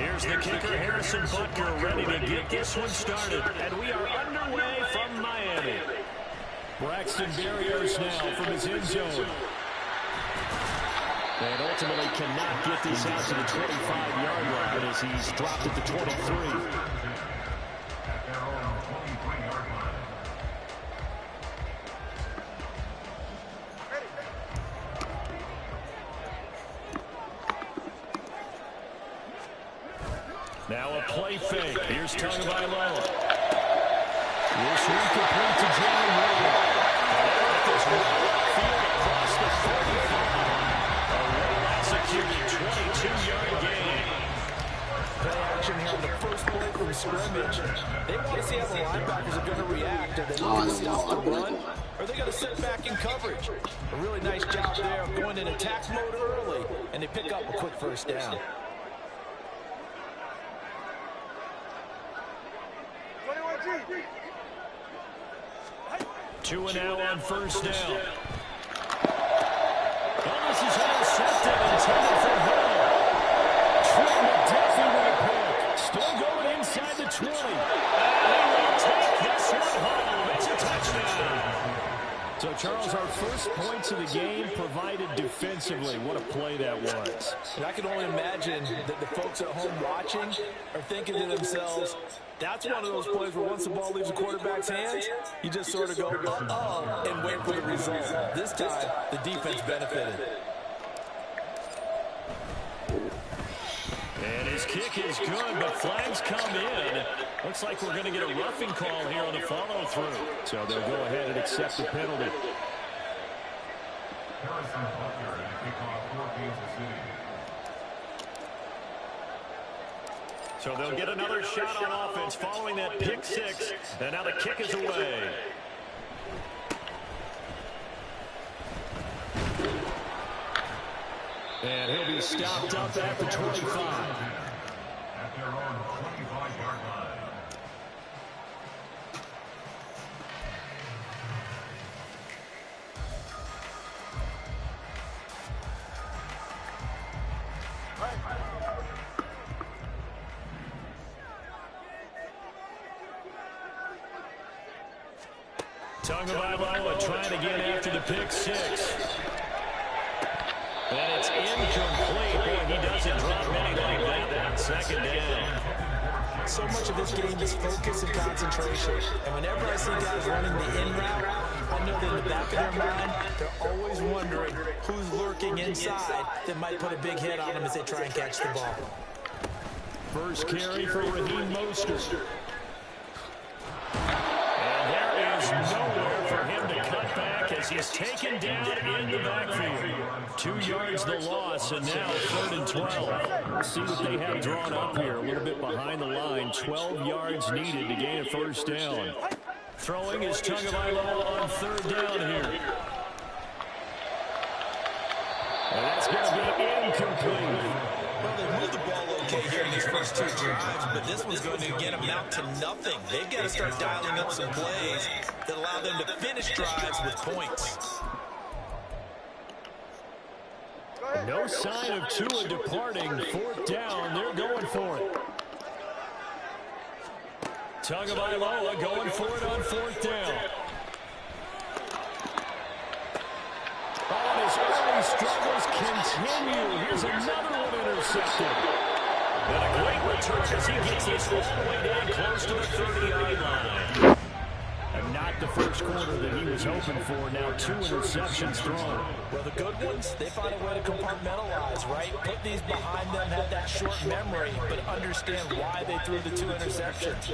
Here's the kicker, Harrison Butker, ready to get this one started. And we are underway from Miami. Braxton Berrios now from his end zone. And ultimately cannot get this out to the 25-yard line as he's dropped at the 23. Now a play fake. Here's Tagovailoa. This one complete to Jalen Reagor. And this one field across the 45. A well-executed 22-yard gain. Play action here on the first play from scrimmage. They want to see how the linebackers are going to react. Are they looking to stop the run? Or are they going to sit back in coverage? A really nice job there of going in attack mode early. And they pick up a quick first down. 2 and now on first down. Oh, this is intercepted, intended for Hill. Trey McDuffie with a pick. Still going inside the 20. And he will take this one home. It's a touchdown. So, Charles, our first points of the game provided defensively. What a play that was. And I can only imagine that the folks at home watching are thinking to themselves, that's one of those plays where once the ball leaves the quarterback's hands, you just sort of go, uh-oh, and wait for the result. This time, the defense benefited. And his kick is good, but flags come in. Looks like we're going to get a roughing call here on the follow-through. So they'll go ahead and accept the penalty. So they'll get another shot on offense following that pick six. And now the kick is away. And he'll be stopped up at the 25. At their own 25-yard line. Tagovailoa trying again after the pick six. And it's incomplete. Boy, he doesn't drop many like that. Second down. So much of this game is focus and concentration. And whenever I see guys running the in route, I know that in the back of their mind, they're always wondering who's lurking inside that might put a big hit on them as they try and catch the ball. First carry for Raheem Mostert. And there is nowhere for him to cut back as he's taken down in the backfield. 2 yards the loss, and now 3rd and 12. We'll see what they have drawn up here. A little bit behind the line. 12 yards needed to gain a first down. Throwing is Tagovailoa on 3rd down here. And that's going to be incomplete. Well, they moved the ball okay here in these first 2 drives, but this one's going to get them out to nothing. They've got to start dialing up some plays that allow them to finish drives with points. No sign of Tua departing. 4th down. They're going for it. Tagovailoa going for it on 4th down. Oh, his early struggles continue. Here's another one intercepted. And a great return as he gets this all the way down close to the 30-yard line. And not the first quarter that he was hoping for. Now 2 interceptions thrown. Well, the good ones, they find a way to compartmentalize, right? Put these behind them, have that short memory, but understand why they threw the 2 interceptions.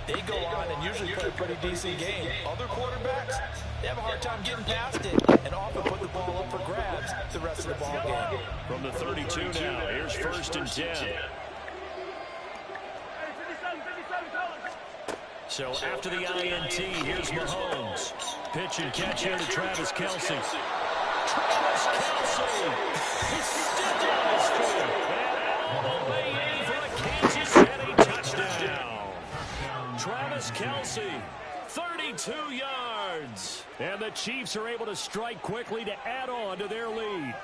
They go on and usually play a pretty decent game. Other quarterbacks, they have a hard time getting past it and often put the ball up for grabs the rest of the ball game. From the 32 now, here's 1st and 10. So after the INT, here's Mahomes. Pitch and catch here to Travis Kelce. Travis Kelce! He's still on his feet. And all the way in for a Kansas City touchdown. Travis Kelce, 32 yards. And the Chiefs are able to strike quickly to add on to their lead.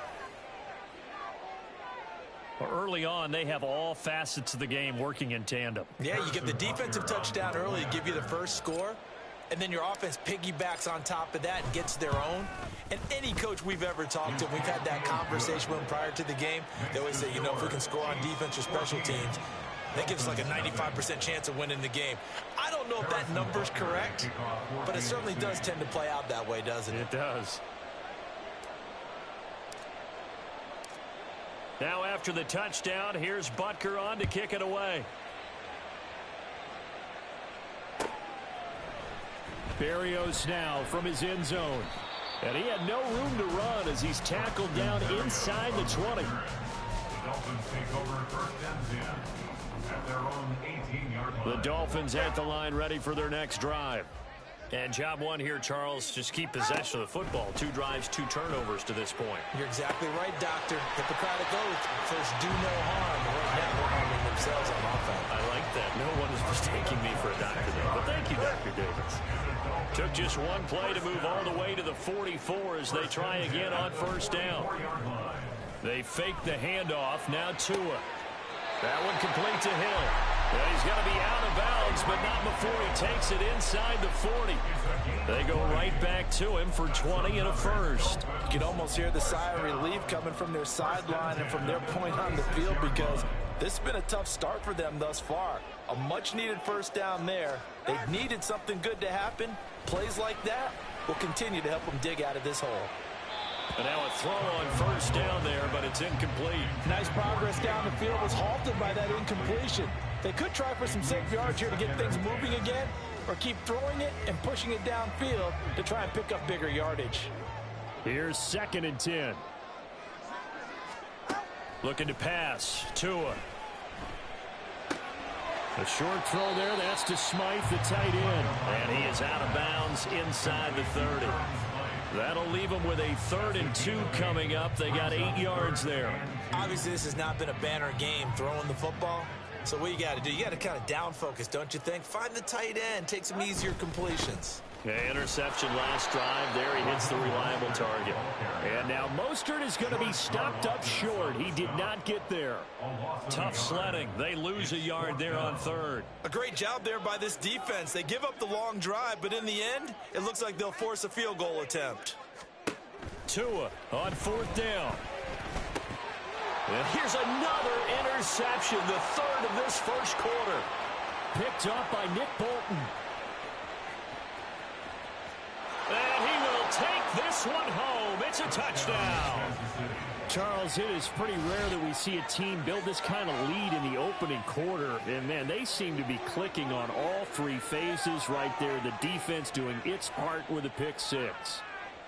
early on, they have all facets of the game working in tandem. Yeah, you get the defensive touchdown early to give you the first score, and then your offense piggybacks on top of that and gets their own. And any coach we've ever talked to, we've had that conversation with them prior to the game. They always say, you know, if we can score on defense or special teams, that gives us like a 95% chance of winning the game. I don't know if that number's correct, but it certainly does tend to play out that way, doesn't it? It does. Now after the touchdown, here's Butker on to kick it away. Berrios now from his end zone. And he had no room to run as he's tackled down inside the 20. The Dolphins take over first and 10 at their own 18-yard line. The Dolphins at the line ready for their next drive. And job one here, Charles, just keep possession of the football. 2 drives, 2 turnovers to this point. You're exactly right, Doctor. Hippocratic oath. First, do no harm. Right now, they're harming themselves on offense. I like that. No one is mistaking me for a doctor there. But thank you, Dr. Davis. Took just one play to move all the way to the 44 as they try again on first down. They fake the handoff. Now Tua. That one complete to Hill. And he's going to be out of bounds, but not before he takes it inside the 40. They go right back to him for 20 and a first. You can almost hear the sigh of relief coming from their sideline and from their point on the field because this has been a tough start for them thus far. A much-needed first down there. They've needed something good to happen. Plays like that will continue to help them dig out of this hole. And now a throw on first down there, but it's incomplete. Nice progress down the field was halted by that incompletion. They could try for some safe yards here to get things moving again, or keep throwing it and pushing it downfield to try and pick up bigger yardage. Here's 2nd and 10. Looking to pass. Tua. A short throw there. That's to Smythe, the tight end. And he is out of bounds inside the 30. That'll leave them with a 3rd and 2 coming up. They got 8 yards there. Obviously, this has not been a banner game throwing the football. So what you got to do, you got to kind of down focus, don't you think? Find the tight end, take some easier completions. Okay, interception last drive. There he hits the reliable target. And now Mostert is going to be stopped up short. He did not get there. Tough sledding. They lose a yard there on 3rd. A great job there by this defense. They give up the long drive, but in the end, it looks like they'll force a field goal attempt. Tua on 4th down. And here's another interception, the 3rd of this first quarter. Picked up by Nick Bolton. And he will take this one home. It's a touchdown. Charles, it is pretty rare that we see a team build this kind of lead in the opening quarter. And, man, they seem to be clicking on all 3 phases right there. The defense doing its part with a pick 6.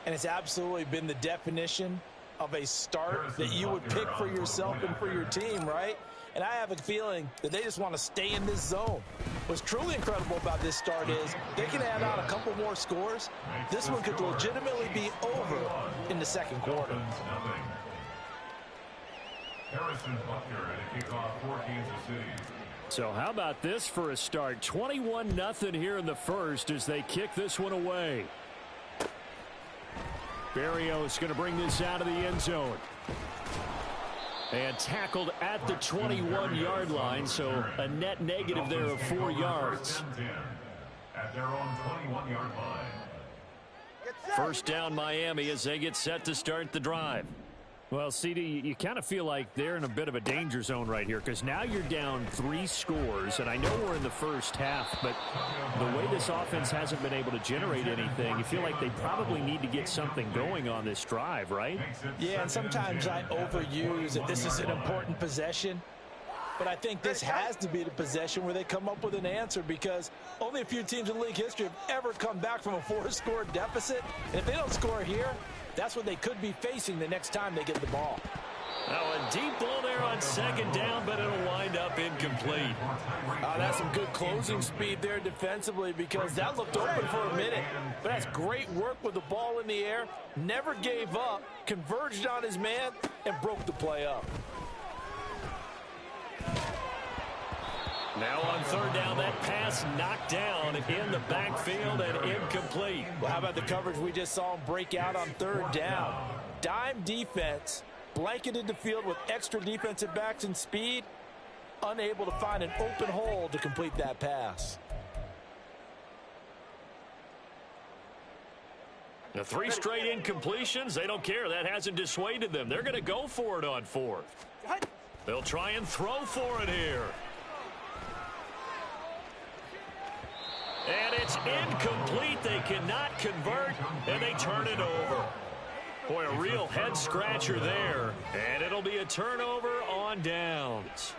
And it's absolutely been the definition of a start that you would pick for yourself and for your team, right? And I have a feeling that they just want to stay in this zone. What's truly incredible about this start is they can add on a couple more scores. This one could legitimately be over in the 2nd quarter. Harrison Butker at a kickoff for Kansas City. So how about this for a start? 21-0 here in the first as they kick this one away. Berrios going to bring this out of the end zone. And tackled at the 21-yard line, so a net negative there of 4 yards. At their own 21-yard line. First down Miami as they get set to start the drive. Well, CD, you kind of feel like they're in a bit of a danger zone right here because now you're down 3 scores, and I know we're in the first half, but the way this offense hasn't been able to generate anything, you feel like they probably need to get something going on this drive, right? Yeah, and sometimes I overuse that this is an important possession, but I think this has to be the possession where they come up with an answer because only a few teams in league history have ever come back from a 4-score deficit, and if they don't score here, that's what they could be facing the next time they get the ball. Now a deep ball there on 2nd down, but it'll wind up incomplete. That's some good closing speed there defensively because that looked open for a minute. But that's great work with the ball in the air. Never gave up, converged on his man, and broke the play up. Now on 3rd down, that pass knocked down in the backfield and incomplete. Well, how about the coverage we just saw him break out on 3rd down? Dime defense, blanketed the field with extra defensive backs and speed, unable to find an open hole to complete that pass. The 3 straight incompletions, they don't care. That hasn't dissuaded them. They're going to go for it on 4th. They'll try and throw for it here. And it's incomplete. They cannot convert, and they turn it over. Boy, a real head-scratcher there. And it'll be a turnover on downs.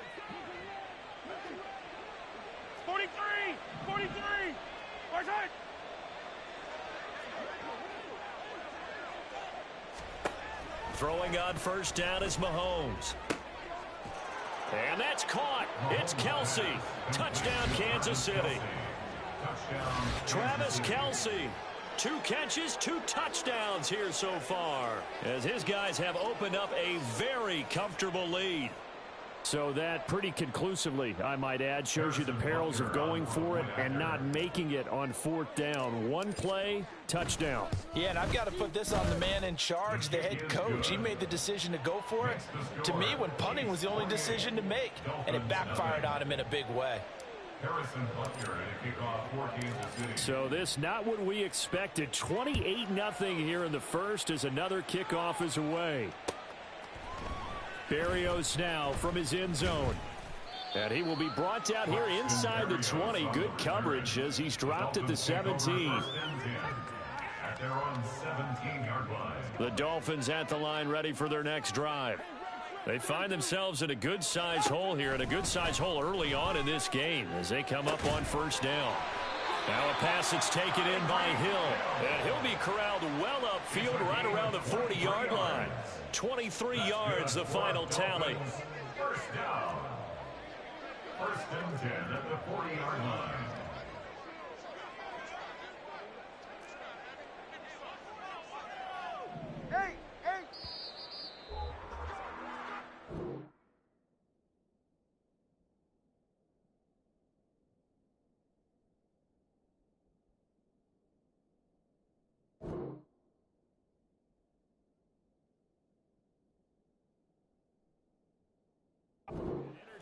43! 43! Far side! Throwing on first down is Mahomes. And that's caught. It's Kelsey. Touchdown, Kansas City. Travis Kelsey. 2 catches, 2 touchdowns here so far, as his guys have opened up a very comfortable lead. So that pretty conclusively, I might add, shows you the perils of going for it and not making it on 4th down. 1 play, touchdown. Yeah, and I've got to put this on the man in charge, the head coach. He made the decision to go for it. To me, when punting was the only decision to make, and it backfired on him in a big way. So this not what we expected. 28-0 here in the first as another kickoff is away. Berrios now from his end zone. And he will be brought down here inside the 20. Good coverage as he's dropped at the 17. The Dolphins at the line ready for their next drive. They find themselves in a good-sized hole here, and a good-sized hole early on in this game as they come up on first down. Now a pass that's taken in by Hill, and he'll be corralled well upfield right around the 40-yard line. 23 yards, the final tally. First down. 1st and 10 at the 40-yard line.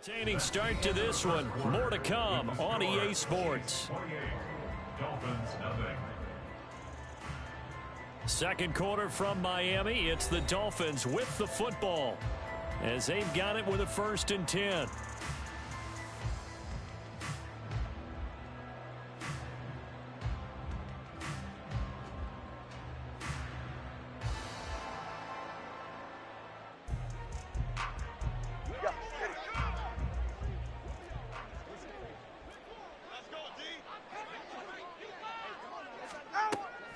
Entertaining start to this one. More to come on EA Sports. Dolphins, nothing. Second quarter from Miami. It's the Dolphins with the football as they've got it with a 1st and 10.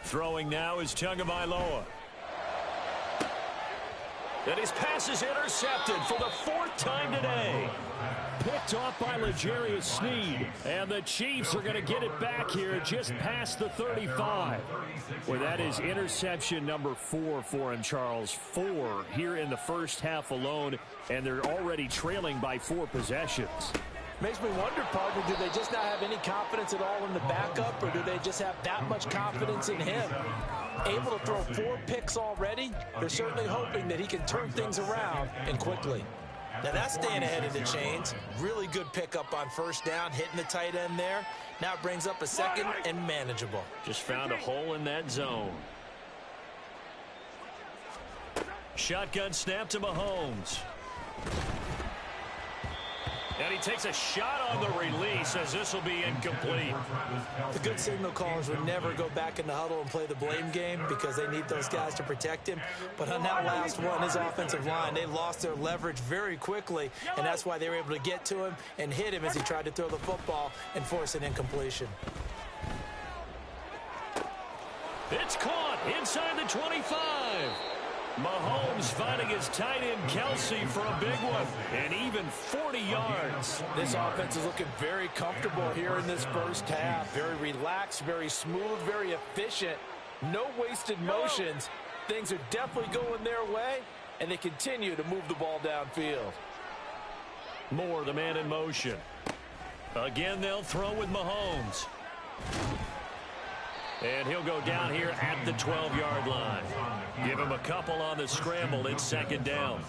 Throwing now is Tagovailoa. And his pass is intercepted for the 4th time today. Picked off by L'Jarius Sneed. And the Chiefs are going to get it back here just past the 35. Well, that is interception number 4 for him, Charles. 4 here in the first half alone, and they're already trailing by 4 possessions. Makes me wonder, partner, do they just not have any confidence at all in the backup, or do they just have that much confidence in him? Able to throw 4 picks already, they're certainly hoping that he can turn things around and quickly. Now that's staying ahead of the chains. Really good pickup on first down, hitting the tight end there. Now it brings up a 2nd and manageable. Just found a hole in that zone. Shotgun snap to Mahomes. And he takes a shot on the release as this will be incomplete. The good signal callers would never go back in the huddle and play the blame game because they need those guys to protect him. But on that last one, his offensive line, they lost their leverage very quickly, and that's why they were able to get to him and hit him as he tried to throw the football and force an incompletion. It's caught inside the 25. Mahomes finding his tight end Kelsey for a big one, and even 40 yards. This offense is looking very comfortable here in this first half. Very relaxed, very smooth, very efficient. No wasted motions. Things are definitely going their way, and they continue to move the ball downfield. Moore, the man in motion. Again, they'll throw with Mahomes. And he'll go down here at the 12-yard line. Give him a couple on the scramble. It's second down.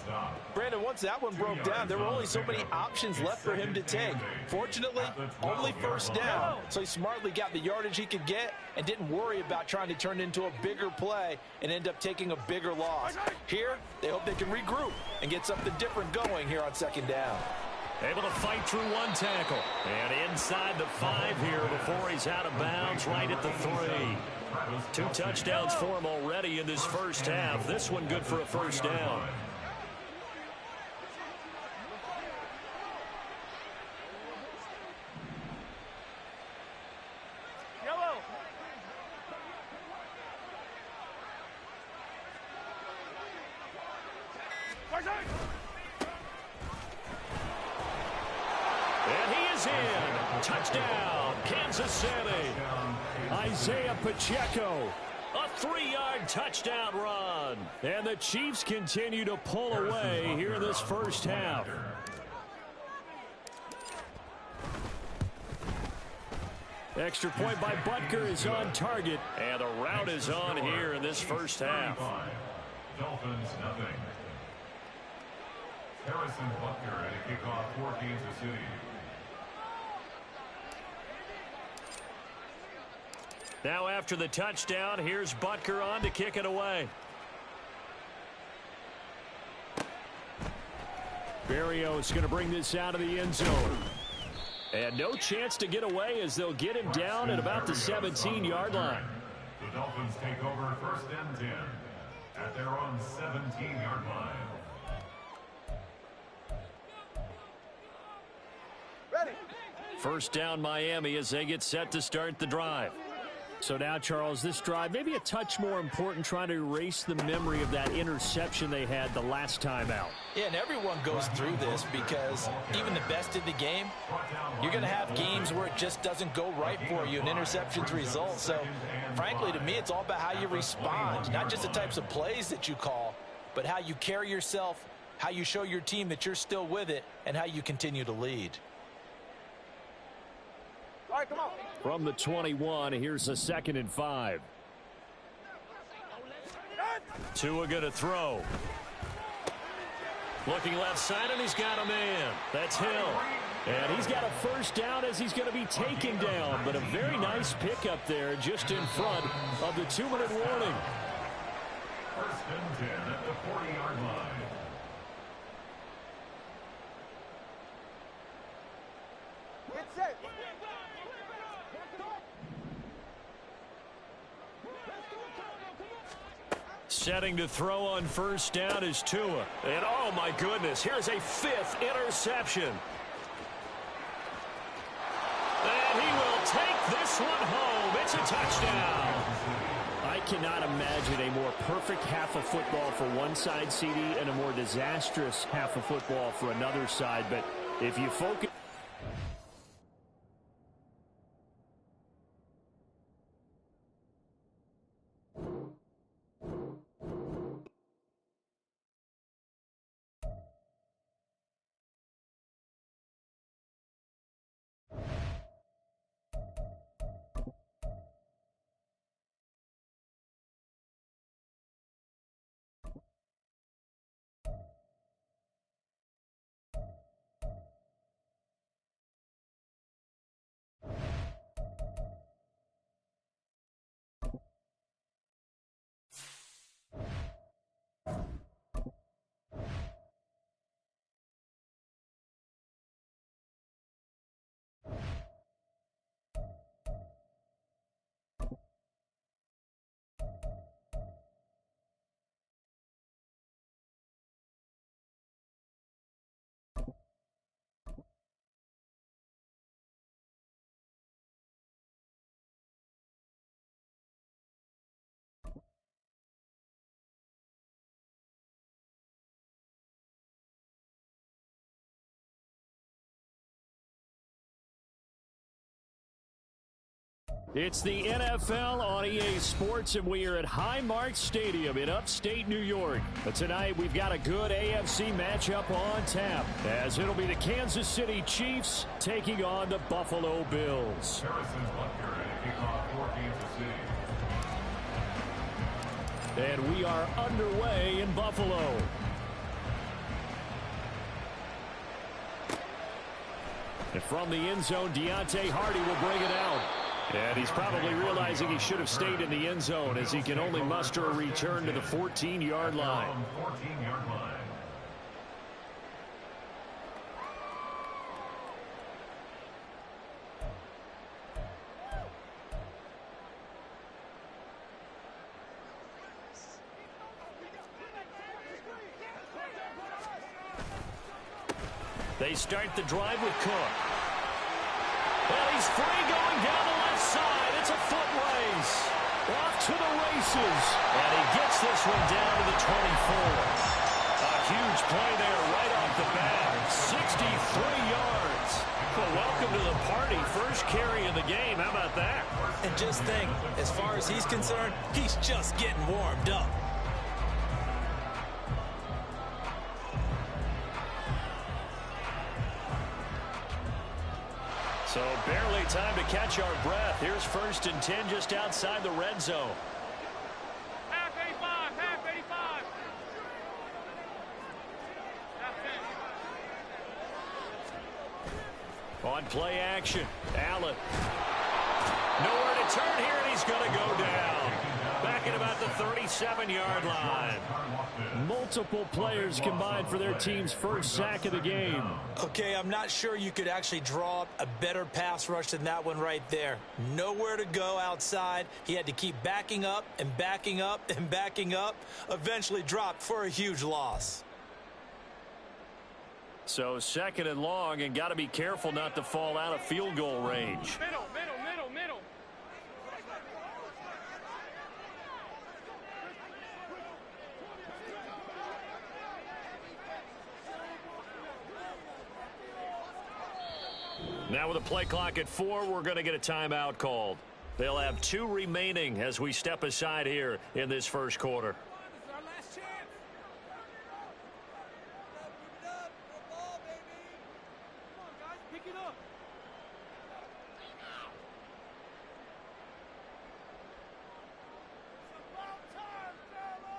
Brandon, once that one broke down, there were only so many options left for him to take. Fortunately, only first down. So he smartly got the yardage he could get and didn't worry about trying to turn it into a bigger play and end up taking a bigger loss. Here, they hope they can regroup and get something different going here on second down. Able to fight through one tackle. And inside the 5 here before he's out of bounds right at the 3. 2 touchdowns for him already in this first half. This one good for a first down. Yellow. And he is in. Touchdown, Kansas City. Isaiah Pacheco. A 3-yard touchdown run. And the Chiefs continue to pull away here in this first half. Extra point by Butker is on target. And the route is on here in this first half. Dolphins, nothing. Harrison Butker at a kickoff for Kansas City. Now after the touchdown, here's Butker on to kick it away. Berrios going to bring this out of the end zone. And no chance to get away as they'll get him down at about the 17-yard line. The Dolphins take over first and 10 at their own 17-yard line. First down Miami as they get set to start the drive. So now, Charles, this drive maybe a touch more important, trying to erase the memory of that interception they had the last time out. Yeah, and everyone goes through this because even the best in the game, you're going to have games where it just doesn't go right for you and interceptions result. So, frankly, to me, it's all about how you respond, not just the types of plays that you call, but how you carry yourself, how you show your team that you're still with it, and how you continue to lead. All right, come on. From the 21, here's a 2nd and 5. Tua going to throw. Looking left side, and he's got a man. That's Hill. And he's got a first down as he's going to be taken down. But a very nice pickup there just in front of the 2-minute warning. First and 10 at the 40-yard line. Get set. Setting to throw on first down is Tua. And oh my goodness, here's a 5th interception. And he will take this one home. It's a touchdown. I cannot imagine a more perfect half of football for one side, CD, and a more disastrous half of football for another side. But if you focus It's the NFL on EA Sports, and we are at Highmark Stadium in upstate New York. But tonight, we've got a good AFC matchup on tap, as it'll be the Kansas City Chiefs taking on the Buffalo Bills. Harrison Butker at kickoff for Kansas City. And we are underway in Buffalo. And from the end zone, Deontay Hardy will bring it out. And he's probably realizing he should have stayed in the end zone, as he can only muster a return to the 14-yard line. 14-yard line. They start the drive with Cook. And he's free going down the left side. It's a foot race. Off to the races. And he gets this one down to the 24. A huge play there right off the bat. 63 yards. Well, welcome to the party. First carry of the game. How about that? And just think, as far as he's concerned, he's just getting warmed up. So barely time to catch our breath. Here's 1st and 10 just outside the red zone. Half 85, half 85. Half 10. On play action, Allen. Nowhere to turn here, and he's going to go down. Back at about the 37-yard line. Multiple players combined for their team's first sack of the game. Okay, I'm not sure you could actually draw up a better pass rush than that one right there. Nowhere to go outside. He had to keep backing up and backing up and backing up. Eventually dropped for a huge loss. So 2nd and long, and got to be careful not to fall out of field goal range. Middle, middle, middle, middle. Now with a play clock at 4, we're going to get a timeout called. They'll have 2 remaining as we step aside here in this first quarter. This is our last chance. Move it up. Good ball, baby. Come on, guys. Pick it up. It's about time, fellas.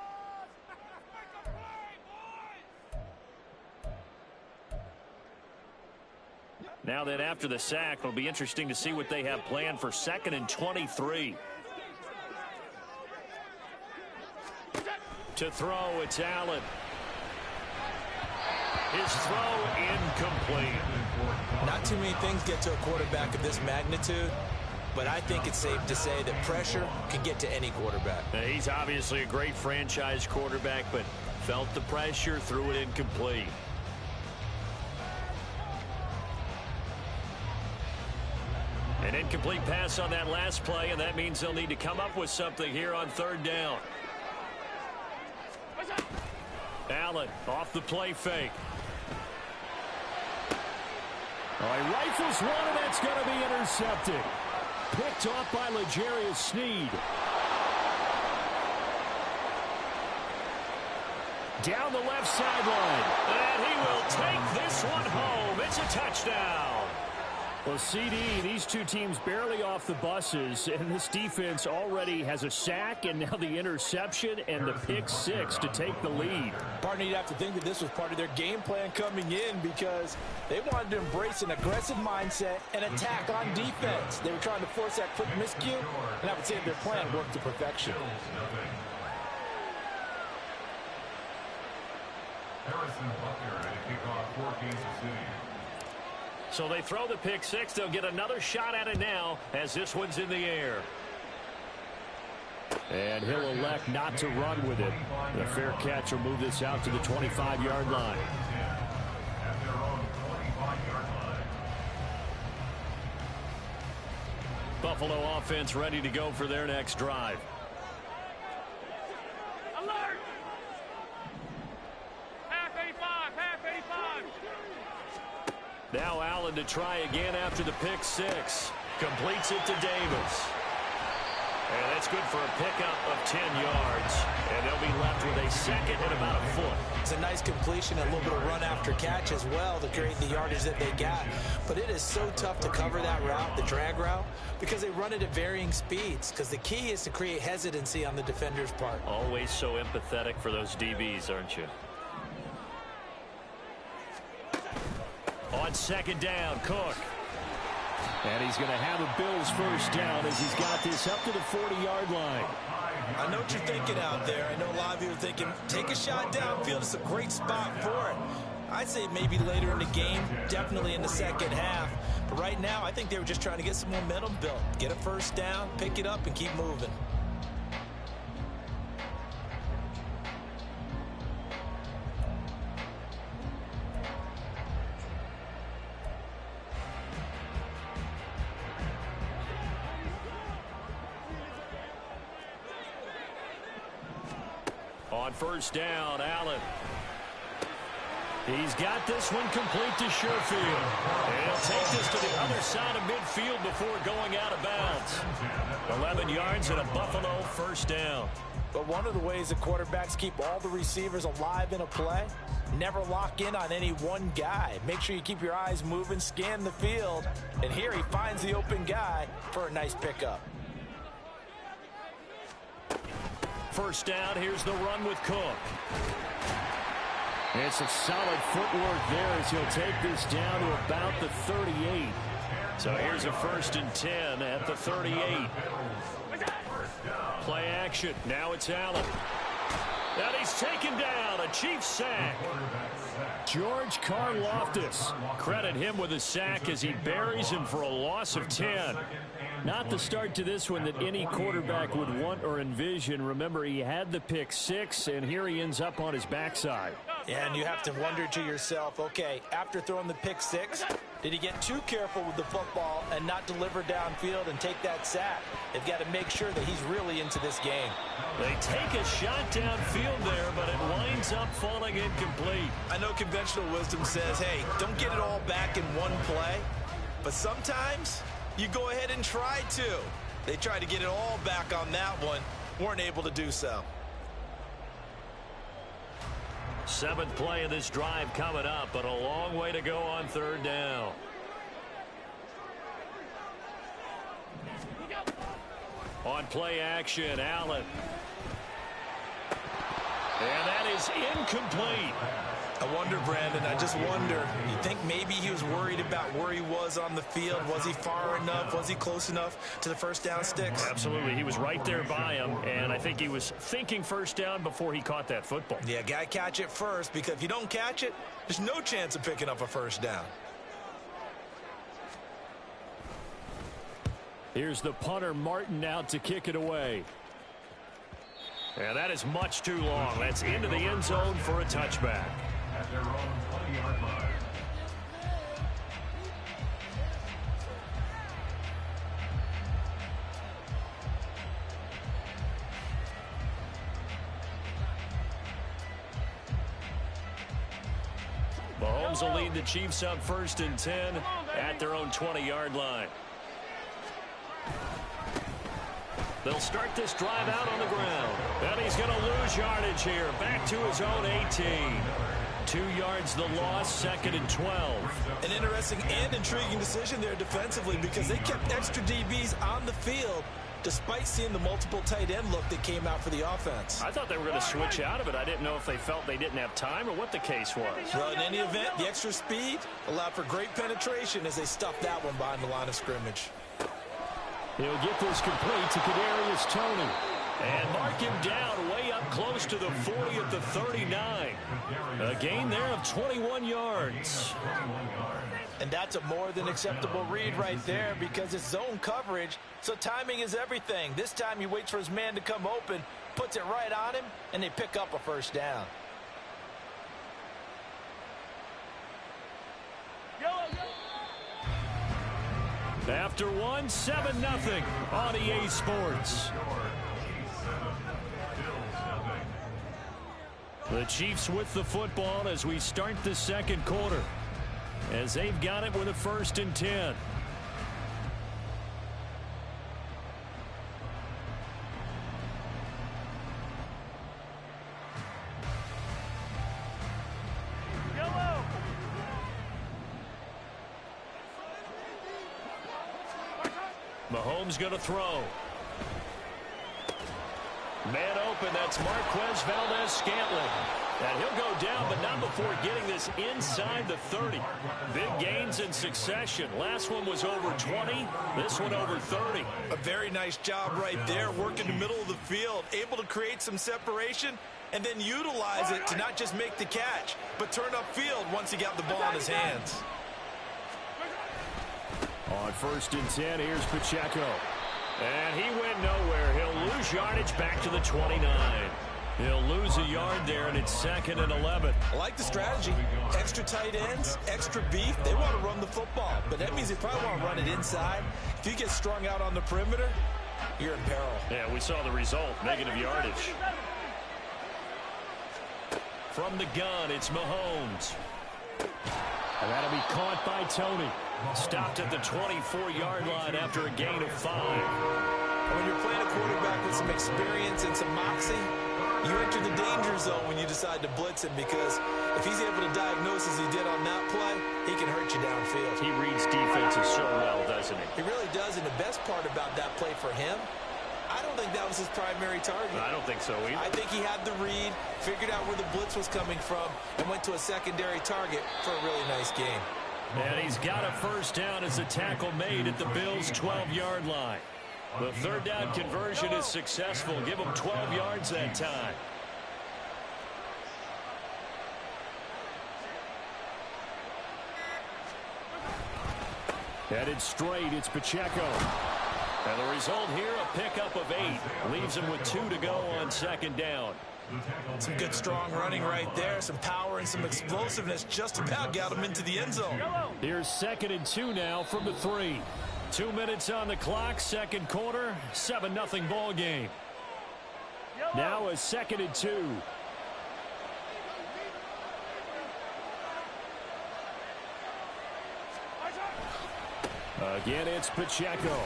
Make a play, boys. Now then, after the sack, it'll be interesting to see what they have planned for 2nd and 23. To throw, it's Allen. His throw incomplete. Not too many things get to a quarterback of this magnitude, but I think it's safe to say that pressure can get to any quarterback. Now, he's obviously a great franchise quarterback, but felt the pressure, threw it incomplete. An incomplete pass on that last play, and that means they'll need to come up with something here on 3rd down. Allen off the play fake. Oh, he rifles one, and that's going to be intercepted. Picked off by L'Jarius Sneed. Down the left sideline. And he will take this one home. It's a touchdown. Well, CD, these two teams barely off the buses, and this defense already has a sack and now the interception and the pick 6 to take the lead. Partner, you'd have to think that this was part of their game plan coming in, because they wanted to embrace an aggressive mindset and attack on defense. They were trying to force that quick miscue, and I would say their plan worked to perfection. Harrison Butker at kickoff for Kansas City. So they throw the pick 6. They'll get another shot at it now as this one's in the air. And he'll elect not to run with it. The fair catch will move this out to the 25-yard line. At their own 25-yard line. Buffalo offense ready to go for their next drive. Alert! Half 85, half 85. Now Allen to try again after the pick 6. Completes it to Davis. And that's good for a pickup of 10 yards. And they'll be left with a second and about a foot. It's a nice completion, a little bit of run after catch as well to create the yardage that they got. But it is so tough to cover that route, the drag route, because they run it at varying speeds. Because the key is to create hesitancy on the defender's part. Always so empathetic for those DBs, aren't you? On second down, Cook. And he's going to have a Bills first down as he's got this up to the 40-yard line. I know what you're thinking out there. I know a lot of you are thinking, take a shot downfield. It's a great spot for it. I'd say maybe later in the game, definitely in the second half. But right now, I think they were just trying to get some momentum built. Get a first down, pick it up, and keep moving. On first down, Allen. He's got this one complete to Sherfield. And he'll take this to the other side of midfield before going out of bounds. 11 yards and a Buffalo first down. But one of the ways that quarterbacks keep all the receivers alive in a play, never lock in on any one guy. Make sure you keep your eyes moving, scan the field. And here he finds the open guy for a nice pickup. First down, here's the run with Cook. It's a solid footwork there as he'll take this down to about the 38. So here's a 1st and 10 at the 38. Play action. Now it's Allen. And he's taken down. A Chiefs sack. George Karlaftis. Credit him with a sack as he buries him for a loss of 10. Not the start to this one that any quarterback would want or envision. Remember, he had the pick 6, and here he ends up on his backside. Yeah, and you have to wonder to yourself, okay, after throwing the pick 6, did he get too careful with the football and not deliver downfield and take that sack? They've got to make sure that he's really into this game. They take a shot downfield there, but it winds up falling incomplete. I know conventional wisdom says, hey, don't get it all back in one play, but sometimes you go ahead and try to. They tried to get it all back on that one, weren't able to do so. 7th play of this drive coming up, but a long way to go on 3rd down. On play action, Allen. And that is incomplete. I wonder, Brandon, I just wonder, you think maybe he was worried about where he was on the field? Was he far enough? Was he close enough to the first down sticks? Absolutely. He was right there by him, and I think he was thinking first down before he caught that football. Yeah, got to catch it first, because if you don't catch it, there's no chance of picking up a first down. Here's the punter, Martin, out to kick it away. And that is much too long. That's into the end zone for a touchback. At their own 20-yard line. Mahomes will lead the Chiefs up 1st and 10 at their own 20-yard line. They'll start this drive out on the ground. And he's going to lose yardage here. Back to his own 18. 2 yards the loss, 2nd and 12. An interesting and intriguing decision there defensively, because they kept extra DBs on the field despite seeing the multiple tight end look that came out for the offense. I thought they were going to switch out of it. I didn't know if they felt they didn't have time or what the case was. Well, in any event, the extra speed allowed for great penetration as they stuffed that one behind the line of scrimmage. He'll get this complete to Kadarius Toney. And mark him down way up close to the 40 at the 39. A gain there of 21 yards. And that's a more than acceptable read right there, because it's zone coverage, so timing is everything. This time he waits for his man to come open, puts it right on him, and they pick up a first down. After one, 7-0 on EA Sports. The Chiefs with the football as we start the second quarter, as they've got it with a 1st and 10. Mahomes going to throw. Man open, that's Marquez Valdez-Scantling. And he'll go down, but not before getting this inside the 30. Big gains in succession. Last one was over 20. This one over 30. A very nice job right there, working the middle of the field, able to create some separation, and then utilize it to not just make the catch, but turn upfield once he got the ball in his hands. On 1st and 10, here's Pacheco. And he went nowhere. He'll lose yardage back to the 29. He'll lose a yard there, and it's 2nd and 11. I like the strategy. Extra tight ends, extra beef. They want to run the football, but that means they probably want to run it inside. If you get strung out on the perimeter, you're in peril. Yeah, we saw the result, negative yardage. From the gun, it's Mahomes. And that'll be caught by Tony. Stopped at the 24-yard line after a gain of 5. When you're playing a quarterback with some experience and some moxie, you enter the danger zone when you decide to blitz him, because if he's able to diagnose as he did on that play, he can hurt you downfield. He reads defenses so well, doesn't he? He really does, and the best part about that play for him, I don't think that was his primary target. I don't think so either. I think he had the read, figured out where the blitz was coming from, and went to a secondary target for a really nice game. And he's got a first down as a tackle made at the Bills' 12-yard line. The 3rd down conversion is successful. Give him 12 yards that time. Headed straight, it's Pacheco. And the result here, a pickup of 8. Leaves him with 2 to go on 2nd down. Some good strong running right there, some power and some explosiveness, just about got him into the end zone. Here's 2nd and 2 now from the 3. 2 minutes on the clock, 2nd quarter, 7-0 ball game. Now a 2nd and 2. Again, it's Pacheco.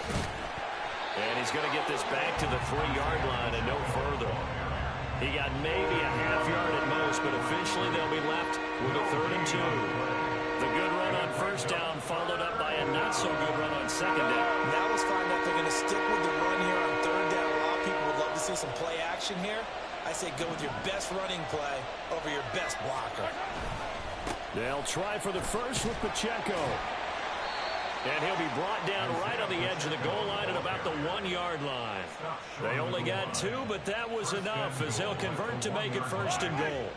And he's going to get this back to the 3-yard line and no further. He got maybe a half yard at most, but officially they'll be left with a 3rd and 2. The good run on 1st down followed up by a not-so-good run on 2nd down. Now let's find out if they're going to stick with the run here on 3rd down. A lot of people would love to see some play action here. I say go with your best running play over your best blocker. They'll try for the first with Pacheco. And he'll be brought down right on the edge of the goal line at about the 1-yard line. They only got 2, but that was enough as they'll convert to make it 1st and goal.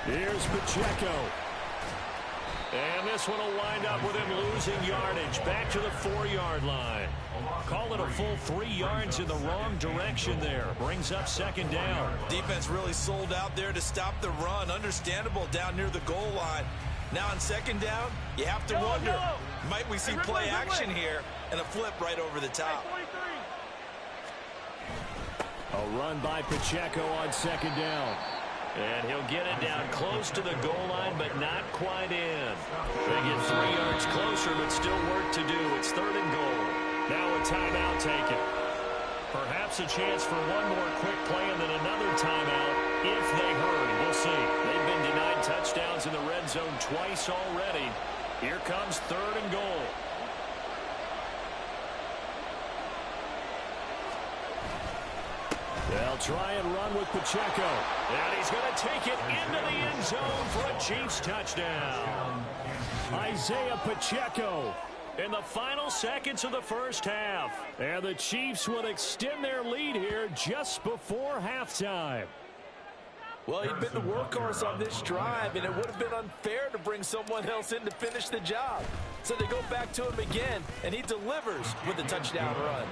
Here's Pacheco. And this one will wind up with him losing yardage back to the 4-yard line. Call it a full 3 yards in the wrong direction there. Brings up 2nd down. Defense really sold out there to stop the run. Understandable down near the goal line. Now on 2nd down, you have to wonder, might we see play action here and a flip right over the top? A run by Pacheco on 2nd down. And he'll get it down close to the goal line, but not quite in. They get 3 yards closer, but still work to do. It's 3rd and goal. Now a timeout taken. Perhaps a chance for one more quick play and then another timeout if they hurry. We'll see. They've been denied touchdowns in the red zone twice already. Here comes 3rd and goal. They'll try and run with Pacheco. And he's going to take it into the end zone for a Chiefs touchdown. Isaiah Pacheco. In the final seconds of the first half. And the Chiefs will extend their lead here just before halftime. Well, he'd been the workhorse on this drive, and it would have been unfair to bring someone else in to finish the job. So they go back to him again, and he delivers with a touchdown run.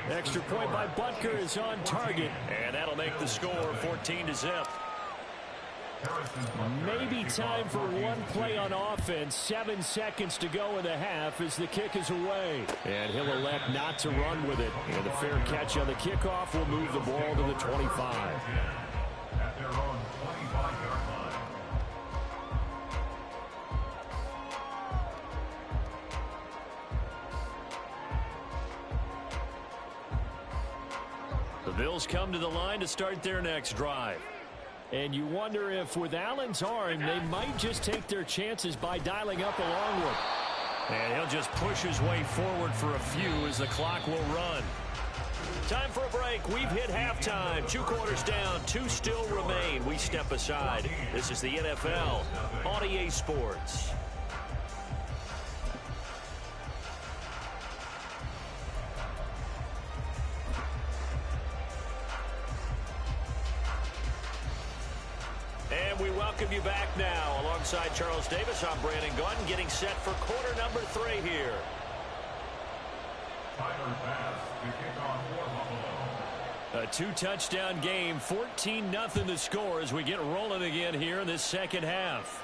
Extra point by Butker is on target. And that'll make the score 14-0. Maybe time for one play on offense. 7 seconds to go in the half as the kick is away. And he'll elect not to run with it. And the fair catch on the kickoff will move the ball to the 25. At their own 25-yard line. The Bills come to the line to start their next drive. And you wonder if with Allen's arm, they might just take their chances by dialing up a long one. And he'll just push his way forward for a few as the clock will run. Time for a break. We've hit halftime. 2 quarters down. 2 still remain. We step aside. This is the NFL on EA Sports. And we welcome you back now. Alongside Charles Davis, I'm Brandon Gordon, getting set for quarter number 3 here. A 2-touchdown game, 14-0 the score as we get rolling again here in this second half.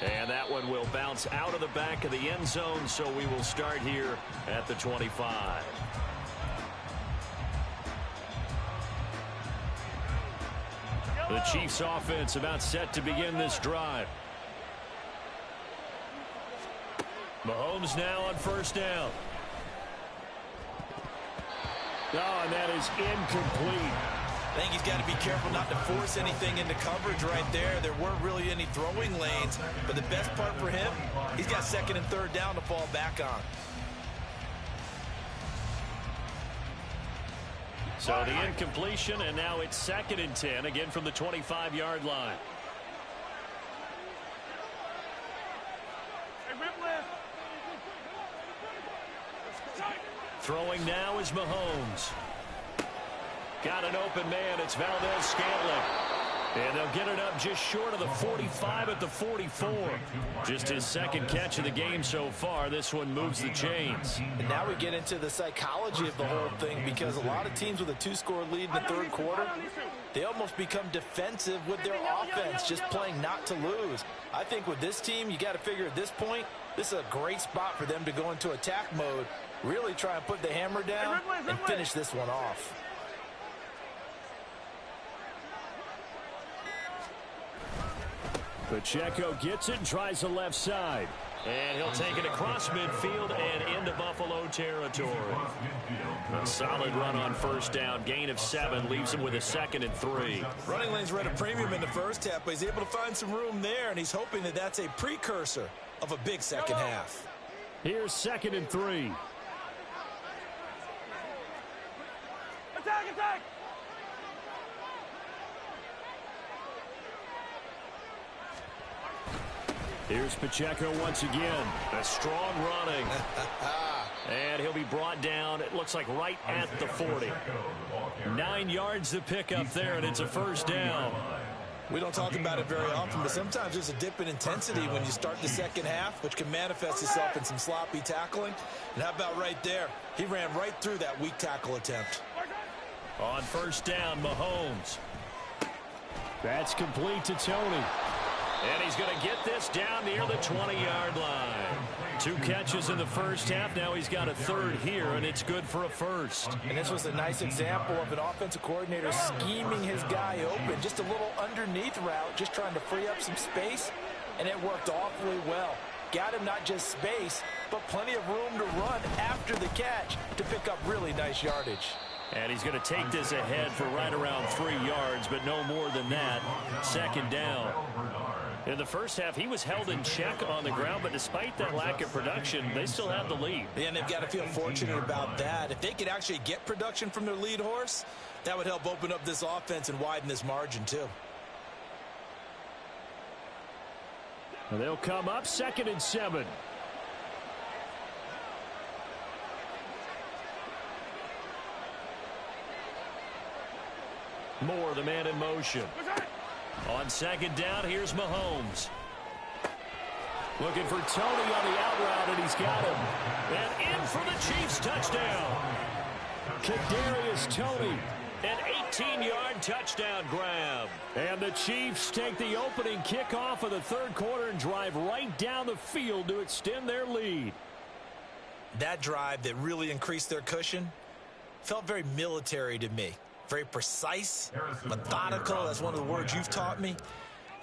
And that one will bounce out of the back of the end zone, so we will start here at the 25. The Chiefs offense about set to begin this drive. Mahomes now on first down. Oh, and that is incomplete. I think he's got to be careful not to force anything into coverage right there. There weren't really any throwing lanes, but the best part for him, he's got second and third down to fall back on. So the incompletion, and now it's 2nd and 10, again from the 25-yard line. Throwing now is Mahomes. Got an open man. It's Valdez-Scantling. And they'll get it up just short of the 45 at the 44. Just his second catch of the game so far. This one moves the chains. And now we get into the psychology of the whole thing, because a lot of teams with a 2-score lead in the third quarter, they almost become defensive with their offense, just playing not to lose. I think with this team, you got to figure at this point, this is a great spot for them to go into attack mode, really try and put the hammer down and finish this one off. Pacheco gets it and tries the left side. And he'll take it across midfield and into Buffalo territory. A solid run on first down. Gain of 7 leaves him with a 2nd and 3. Running lanes were at a premium in the first half, but he's able to find some room there, and he's hoping that that's a precursor of a big second half. Here's 2nd and 3. Attack, attack! Here's Pacheco once again. A strong running. And he'll be brought down, it looks like right at the 40. 9 yards to pick up there, and it's a first down. We don't talk about it very often, but sometimes there's a dip in intensity when you start the second half, which can manifest itself in some sloppy tackling. And how about right there? He ran right through that weak tackle attempt. On first down, Mahomes. That's complete to Tony. And he's going to get this down near the 20-yard line. 2 catches in the first half. Now he's got a 3rd here, and it's good for a first. And this was a nice example of an offensive coordinator scheming his guy open. Just a little underneath route, just trying to free up some space, and it worked awfully well. Got him not just space, but plenty of room to run after the catch to pick up really nice yardage. And he's going to take this ahead for right around 3 yards, but no more than that. 2nd down. In the first half, he was held in check on the ground, but despite that lack of production, they still have the lead. Yeah, and they've got to feel fortunate about that. If they could actually get production from their lead horse, that would help open up this offense and widen this margin, too. And they'll come up 2nd and 7. Moore, the man in motion. On 2nd down, here's Mahomes. Looking for Tony on the out route, and he's got him. And in for the Chiefs touchdown. Kadarius Toney. An 18-yard touchdown grab. And the Chiefs take the opening kickoff of the third quarter and drive right down the field to extend their lead. That drive that really increased their cushion felt very military to me. Very precise, methodical, that's one of the words you've taught me.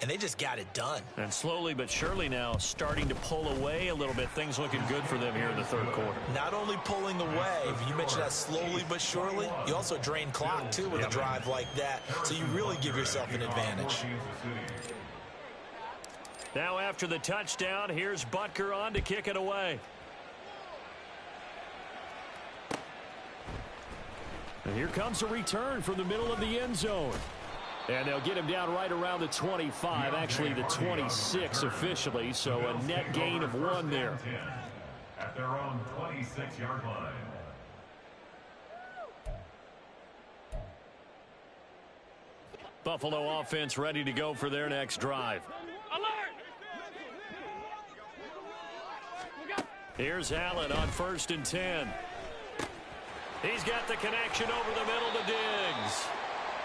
and they just got it done. And slowly but surely now starting to pull away a little bit. Things looking good for them here in the third quarter. Not only pulling away, you mentioned that slowly but surely, you also drain clock, too, with a drive like that, so you really give yourself an advantage. Now after the touchdown, here's Butker on to kick it away. And here comes a return from the middle of the end zone. And they'll get him down right around the 25, actually the 26 officially, so a net gain of 1 there. At their own 26-yard line. Buffalo offense ready to go for their next drive. Here's Allen on 1st and 10. He's got the connection over the middle to Diggs.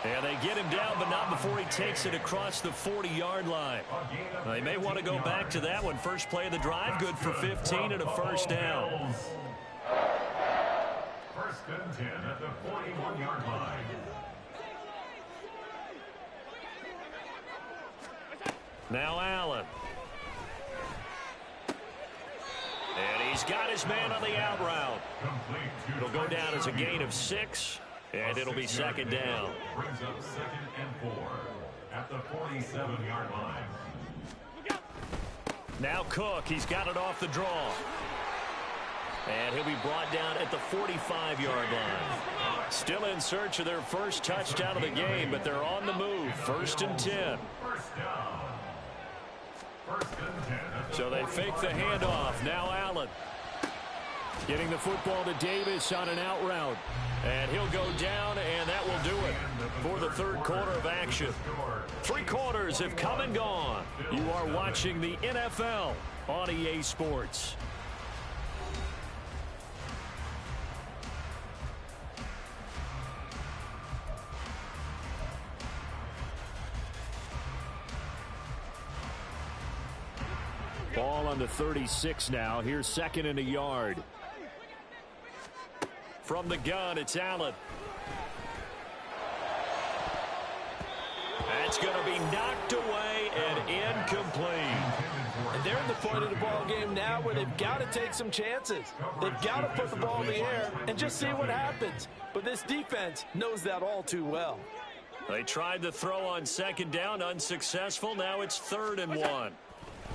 And they get him down, but not before he takes it across the 40-yard line. They may want to go back to that one. First play of the drive, good for 15 and a first down. 1st and 10 at the 41-yard line. Now Allen. And he's got his man on the out route. It'll go down as a gain of 6, and it'll be 2nd down. Brings up 2nd and 4 at the 47-yard line. Now Cook, he's got it off the draw. And he'll be brought down at the 45-yard line. Still in search of their first touchdown of the game, but they're on the move. 1st and 10. First down. 1st and 10. So they fake the handoff. Now Allen. Getting the football to Davis on an out route. And he'll go down, and that will do it for the third quarter of action. 3 quarters have come and gone. You are watching the NFL on EA Sports. Ball on the 36 now. Here's 2nd and a yard. From the gun, it's Allen. That's going to be knocked away and incomplete. And they're in the point of the ball game now where they've got to take some chances. They've got to put the ball in the air and just see what happens. But this defense knows that all too well. They tried the throw on 2nd down, unsuccessful. Now it's 3rd and 1.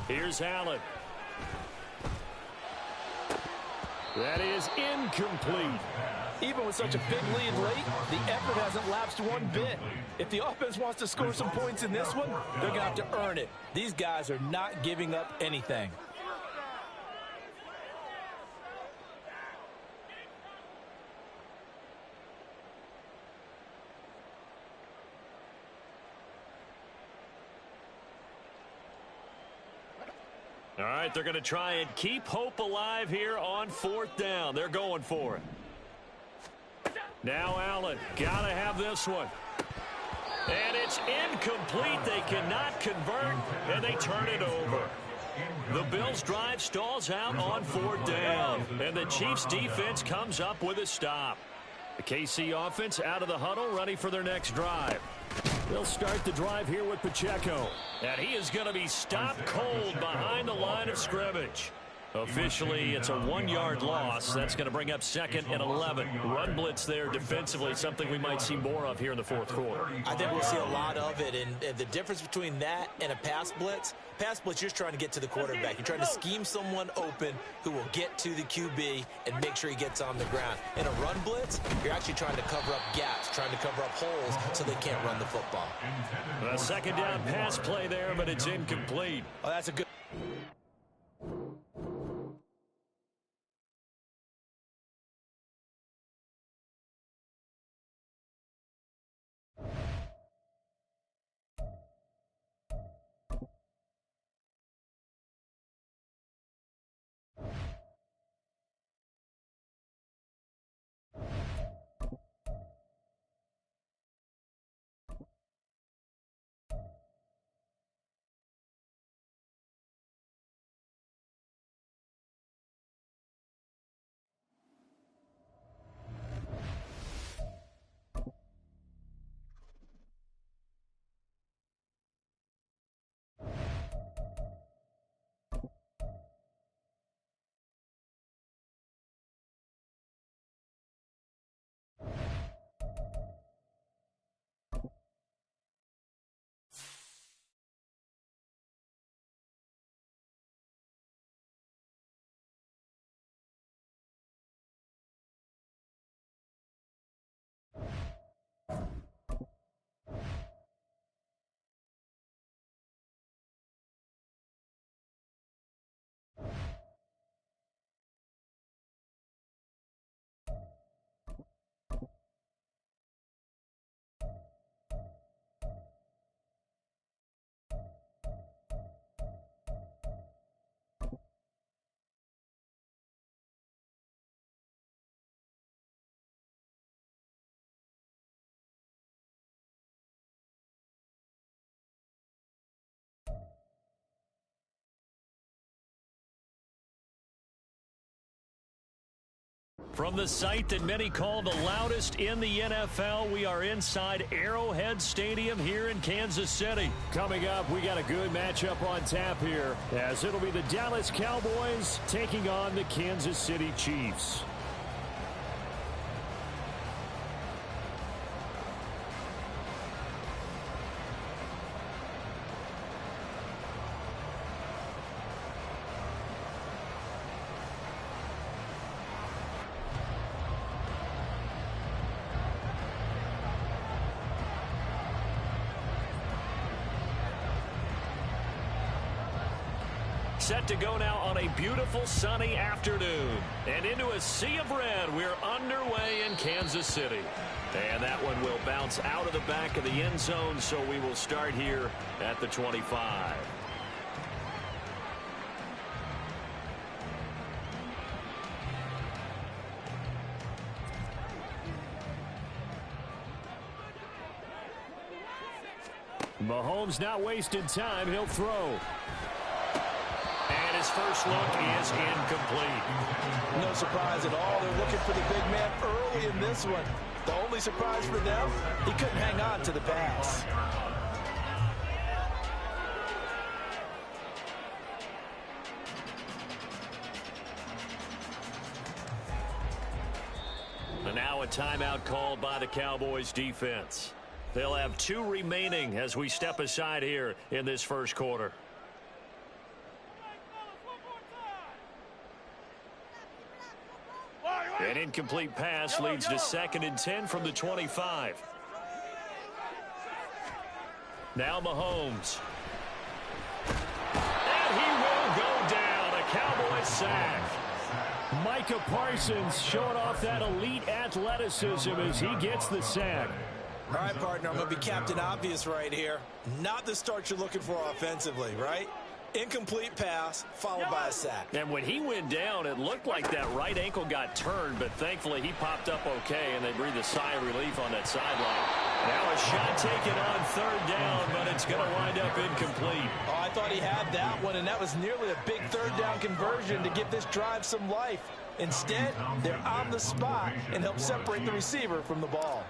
Here's Allen. That is incomplete. Even with such a big lead late, the effort hasn't lapsed one bit. If the offense wants to score some points in this one, they're going to have to earn it. These guys are not giving up anything. All right, they're going to try and keep hope alive here on 4th down. They're going for it. Now Allen, got to have this one. And it's incomplete. They cannot convert, and they turn it over. The Bills' drive stalls out on 4th down, and the Chiefs' defense comes up with a stop. The KC offense out of the huddle, ready for their next drive. They'll start the drive here with Pacheco. And he is going to be stopped cold behind the line of scrimmage. Officially, it's a 1-yard loss. That's going to bring up 2nd and 11. Run blitz there defensively, something we might see more of here in the 4th quarter. I think we'll see a lot of it, and the difference between that and a pass blitz, you're just trying to get to the quarterback. You're trying to scheme someone open who will get to the QB and make sure he gets on the ground. In a run blitz, you're actually trying to cover up gaps, trying to cover up holes so they can't run the football. A 2nd down pass play there, but it's incomplete. Oh, that's a good... From the site that many call the loudest in the NFL, we are inside Arrowhead Stadium here in Kansas City. Coming up, we got a good matchup on tap here, as it'll be the Dallas Cowboys taking on the Kansas City Chiefs. Set to go now on a beautiful sunny afternoon. And into a sea of red, we're underway in Kansas City. And that one will bounce out of the back of the end zone, so we will start here at the 25. Mahomes not wasting time. He'll throw. And his first look is incomplete. No surprise at all. They're looking for the big man early in this one. The only surprise for them, he couldn't hang on to the pass. And now a timeout called by the Cowboys defense. They'll have 2 remaining as we step aside here in this first quarter. An incomplete pass leads to 2nd and 10 from the 25. Now Mahomes. And he will go down. A Cowboys sack. Micah Parsons showing off that elite athleticism as he gets the sack. All right, partner, I'm going to be Captain Obvious right here. Not the start you're looking for offensively, right? Incomplete pass, followed by a sack. And when he went down, it looked like that right ankle got turned, but thankfully he popped up okay, and they breathed a sigh of relief on that sideline. Now a shot taken on 3rd down, but it's going to wind up incomplete. Oh, I thought he had that one, and that was nearly a big 3rd down conversion to give this drive some life. Instead, they're on the spot and help separate the receiver from the ball.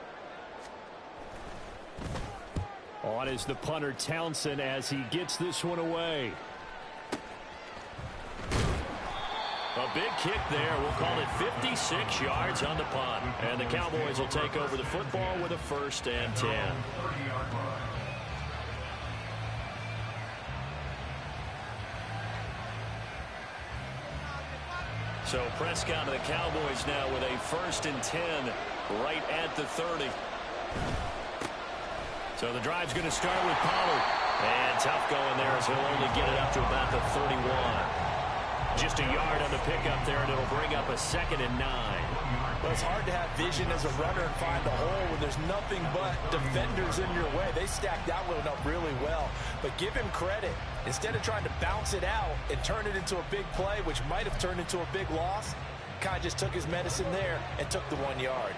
On is the punter Townsend as he gets this one away. A big kick there. We'll call it 56 yards on the punt. And the Cowboys will take over the football with a 1st and 10. So Prescott and the Cowboys now with a 1st and 10 right at the 30. So the drive's going to start with Pollard. And tough going there as he'll only get it up to about the 31. Just a yard on the pickup there, and it'll bring up a 2nd and 9. Well, it's hard to have vision as a runner and find the hole when there's nothing but defenders in your way. They stacked that one up really well. But give him credit. Instead of trying to bounce it out and turn it into a big play, which might have turned into a big loss, kind of just took his medicine there and took the 1 yard.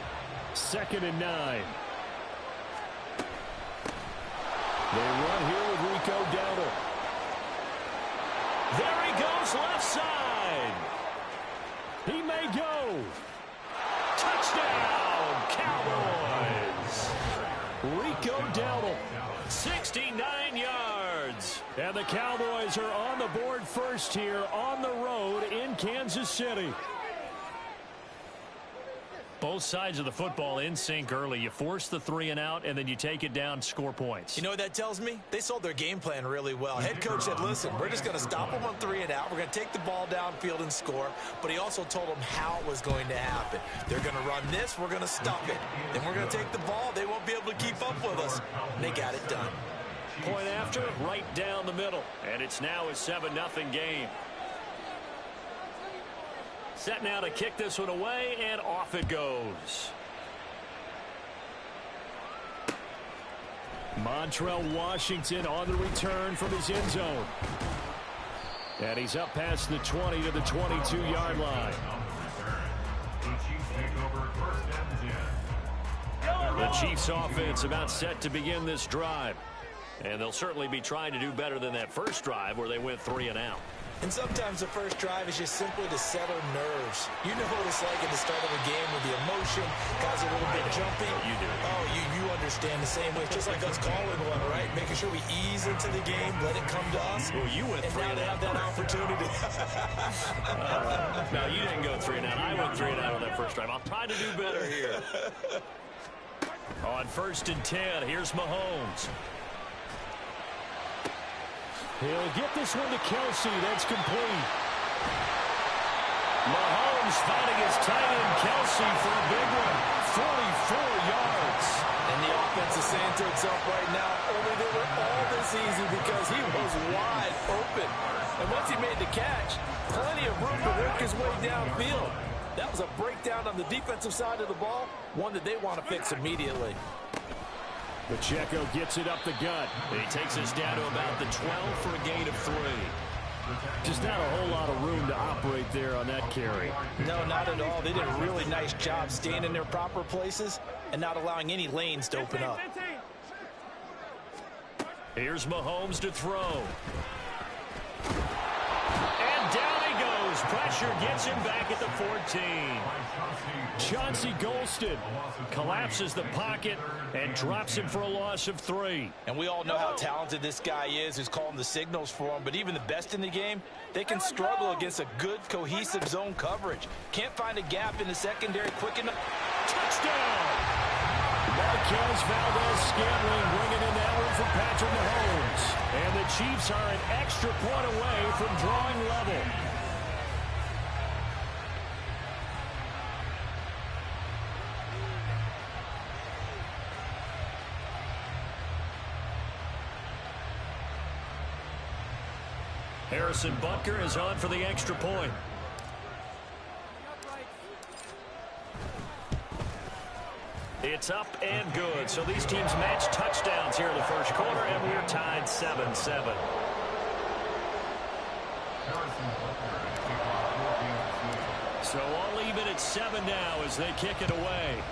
2nd and 9. They run here with Rico Dowdle. There he goes, left side. He may go. Touchdown, Cowboys. Rico Dowdle. 69 yards. And the Cowboys are on the board first here on the road in Kansas City. Both sides of the football in sync early. You force the 3 and out, and then you take it down, score points. You know what that tells me? They sold their game plan really well. Head coach said, listen, we're just going to stop them on 3 and out. We're going to take the ball downfield and score. But he also told them how it was going to happen. They're going to run this. We're going to stop it. Then we're going to take the ball. They won't be able to keep up with us. And they got it done. Point after, right down the middle. And it's now a 7-0 game. Set now to kick this one away, and off it goes. Montrell Washington on the return from his end zone. And he's up past the 20 to the 22-yard line. The Chiefs offense about set to begin this drive. And they'll certainly be trying to do better than that first drive where they went 3 and out. And sometimes the first drive is just simply to settle nerves. You know what it's like at the start of a game with the emotion. Guys are a little bit jumpy. You do. Oh, you understand the same way. It's just like us calling one, right? Making sure we ease into the game, let it come to us. Well, you went and 3 now and they out. have that opportunity. No, you didn't go 3 and out. I went 3 and out on that first drive. I'll try to do better here. On 1st and 10, here's Mahomes. He'll get this one to Kelsey. That's complete. Mahomes finding his tight end Kelsey for a big one. 44 yards. And the offense is saying to itself right now, only they were all this easy because he was wide open. And once he made the catch, plenty of room to work his way downfield. That was a breakdown on the defensive side of the ball, one that they want to fix immediately. Pacheco gets it up the gut. And he takes us down to about the 12 for a gain of 3. Just not a whole lot of room to operate there on that carry. No, not at all. They did a really nice job staying in their proper places and not allowing any lanes to open up. Here's Mahomes to throw. And down he goes. Pressure gets him back at the 14. Chauncey Golston Collapses the pocket and drops him for a loss of 3. And we all know how talented this guy is who's calling the signals for him, but even the best in the game, they can struggle against a good, cohesive zone coverage. Can't find a gap in the secondary quick enough. Touchdown! Marquez Valdez-Scantling bringing in that one for Patrick Mahomes. And the Chiefs are an extra point away from drawing level. Harrison Butker is on for the extra point. It's up and good. So these teams match touchdowns here in the first quarter, and we're tied 7-7. So all even at 7 now as they kick it away.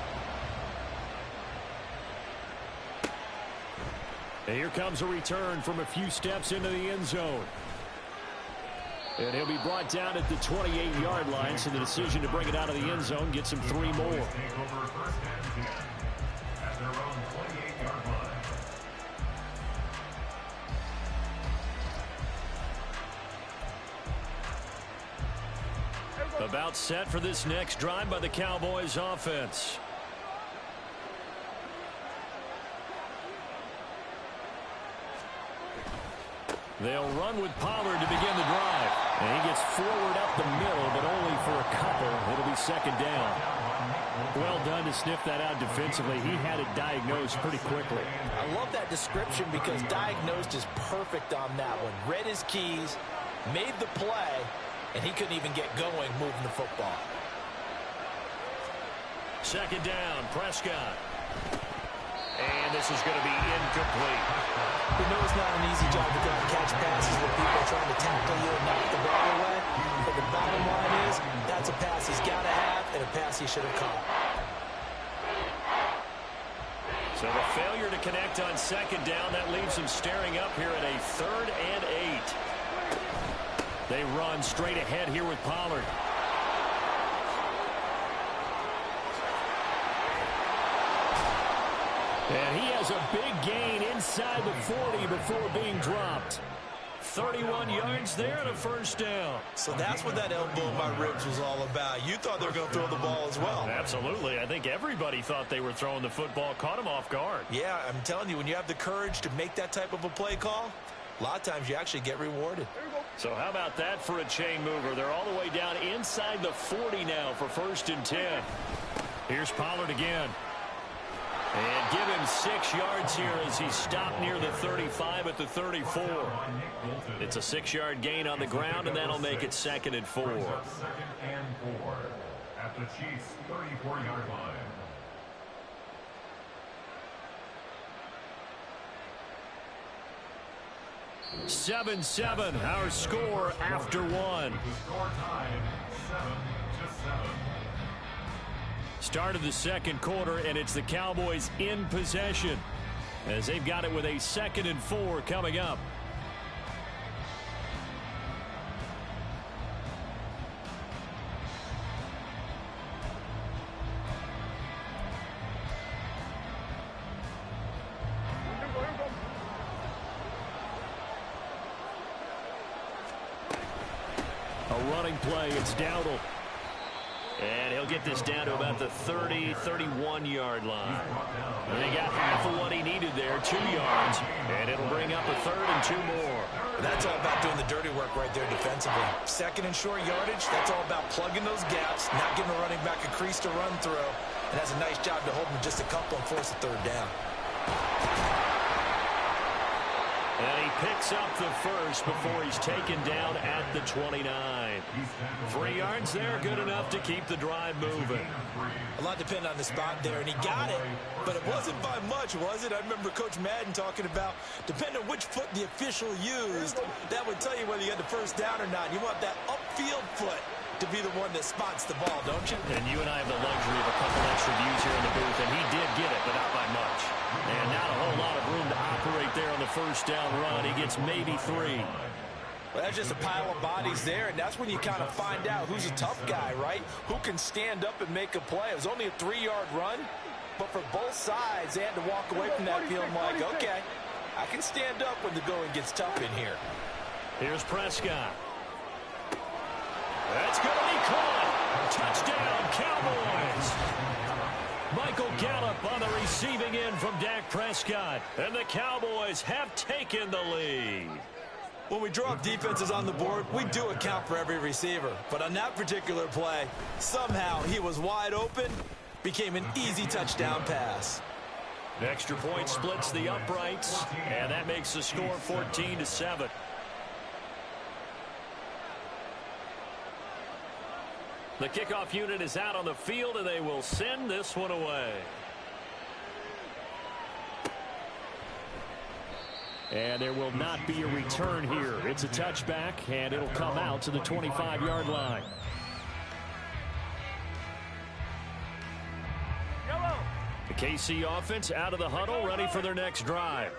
And here comes a return from a few steps into the end zone. And he'll be brought down at the 28-yard line, so the decision to bring it out of the end zone gets him 3 more. About set for this next drive by the Cowboys offense. They'll run with Pollard to begin the drive. And he gets forward up the middle, but only for a couple. It'll be 2nd down. Well done to sniff that out defensively. He had it diagnosed pretty quickly. I love that description because diagnosed is perfect on that one. Read his keys, made the play, and he couldn't even get going moving the football. 2nd down, Prescott. And this is going to be incomplete. You know it's not an easy job to go and catch passes where people are trying to tackle you and knock the ball away. But the bottom line is that's a pass he's got to have and a pass he should have caught. So the failure to connect on 2nd down, that leaves him staring up here at a 3rd and 8. They run straight ahead here with Pollard. And he has a big gain inside the 40 before being dropped. 31 yards there and a 1st down. So that's what that elbow in my ribs was all about. You thought they were going to throw the ball as well. Absolutely. I think everybody thought they were throwing the football, caught him off guard. Yeah, I'm telling you, when you have the courage to make that type of a play call, a lot of times you actually get rewarded. So how about that for a chain mover? They're all the way down inside the 40 now for 1st and 10. Here's Pollard again. And give him 6 yards here as he stopped near the 35 at the 34. It's a 6-yard gain on the ground, and that'll make it 2nd and 4. 2nd and 4 at the Chiefs' 34-yard line. (7-7) our score after 1. The score tied 7-7. Start of the 2nd quarter, and it's the Cowboys in possession as they've got it with a 2nd and 4 coming up. running play. It's Dowdle. And he'll get this down to about the 30, 31-yard line. And they got half of what he needed there, 2 yards. And it'll bring up a 3rd and 2 more. That's all about doing the dirty work right there defensively. 2nd and short yardage, that's all about plugging those gaps, not giving the running back a crease to run through. And that's a nice job to hold him just a couple and force a 3rd down. And he picks up the first before he's taken down at the 29. 3 yards there, good enough to keep the drive moving. A lot depended on the spot there, and he got it, but it wasn't by much, was it? I remember Coach Madden talking about, depending on which foot the official used, that would tell you whether you had the first down or not. You want that upfield foot to be the one that spots the ball, don't you? And you and I have the luxury of a couple extra views here in the booth, and he did get it, but not by much. And not a whole lot of room to operate there on the first down run. He gets maybe 3. Well, that's just a pile of bodies there, and that's when you kind of find out who's a tough guy, right? Who can stand up and make a play. It was only a 3-yard run, but for both sides, they had to walk away from that field like, okay, I can stand up when the going gets tough in here. Here's Prescott. That's going to be caught. Touchdown, Cowboys. Michael Gallup on the receiving end from Dak Prescott. And the Cowboys have taken the lead. When we draw up defenses on the board, we do account for every receiver. But on that particular play, somehow he was wide open, became an easy touchdown pass. The extra point splits the uprights, and that makes the score 14-7. The kickoff unit is out on the field, and they will send this one away. And there will not be a return here. It's a touchback, and it'll come out to the 25-yard line. The KC offense out of the huddle, ready for their next drive.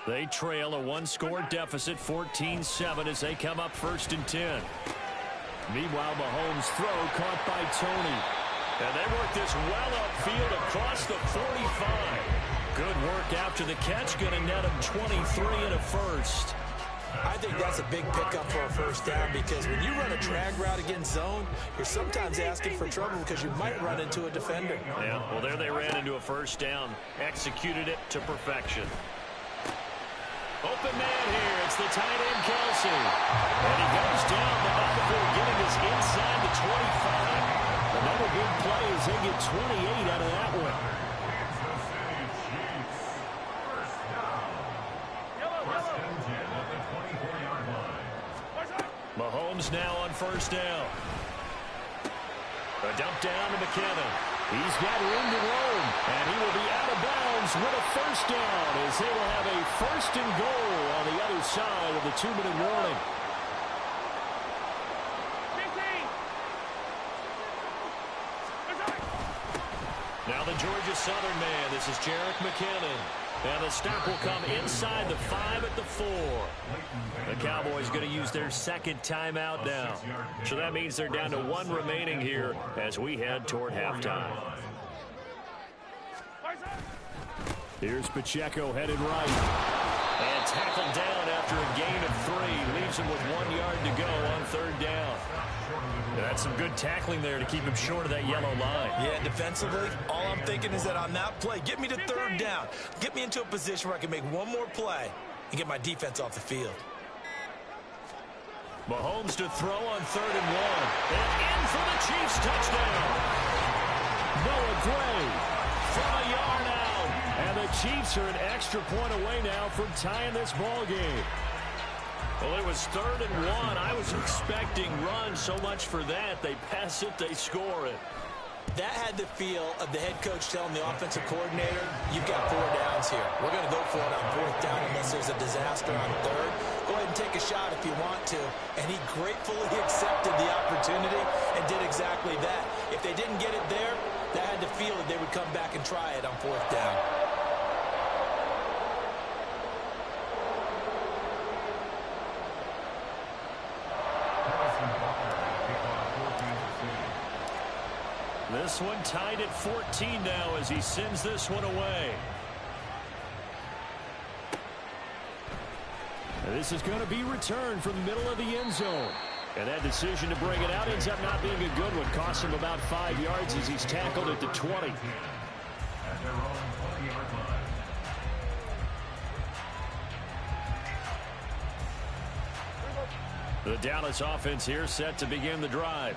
They trail a 1-score deficit, 14-7, as they come up 1st and 10. Meanwhile, Mahomes' throw caught by Tony. And they work this well upfield across the 45. Good work after the catch, going to net him 23 and a first. I think that's a big pickup for a first down because when you run a drag route against zone, you're sometimes asking for trouble because you might run into a defender. Yeah, well, there they ran into a first down. Executed it to perfection. Open man here. It's the tight end, Kelsey. And he goes down, but not before getting us inside the 25. Another big play as they get 28 out of that one. Mahomes now on first down. A dump down to McKinnon. He's got room to roam, and he will be out of bounds with a first down as they will have a 1st and goal on the other side of the 2-minute warning. Now the Georgia Southern man. This is Jerick McKinnon. And the stop will come inside the 5 at the 4. The Cowboys going to use their 2nd timeout now. So that means they're down to 1 remaining here as we head toward halftime. Here's Pacheco headed right. And tackled down after a gain of 3. Leaves him with 1 yard to go on 3rd down. That's some good tackling there to keep him short of that yellow line. Yeah, defensively, all I'm thinking is that on that play, get me to 3rd down. Get me into a position where I can make one more play and get my defense off the field. Mahomes to throw on 3rd and 1. And in for the Chiefs touchdown. Noah Gray from a yard out. And the Chiefs are an extra point away now from tying this ball game. Well, it was 3rd and 1. I was expecting runs, so much for that. They pass it, they score it. That had the feel of the head coach telling the offensive coordinator, you've got 4 downs here. We're going to go for it on 4th down unless there's a disaster on 3rd. Go ahead and take a shot if you want to. And he gratefully accepted the opportunity and did exactly that. If they didn't get it there, that had the feel that they would come back and try it on 4th down. This one tied at 14 now as he sends this one away. And this is going to be returned from the middle of the end zone. And that decision to bring it out ends up not being a good one. Costs him about 5 yards as he's tackled at the 20. At their own 20-yard line. The Dallas offense here set to begin the drive.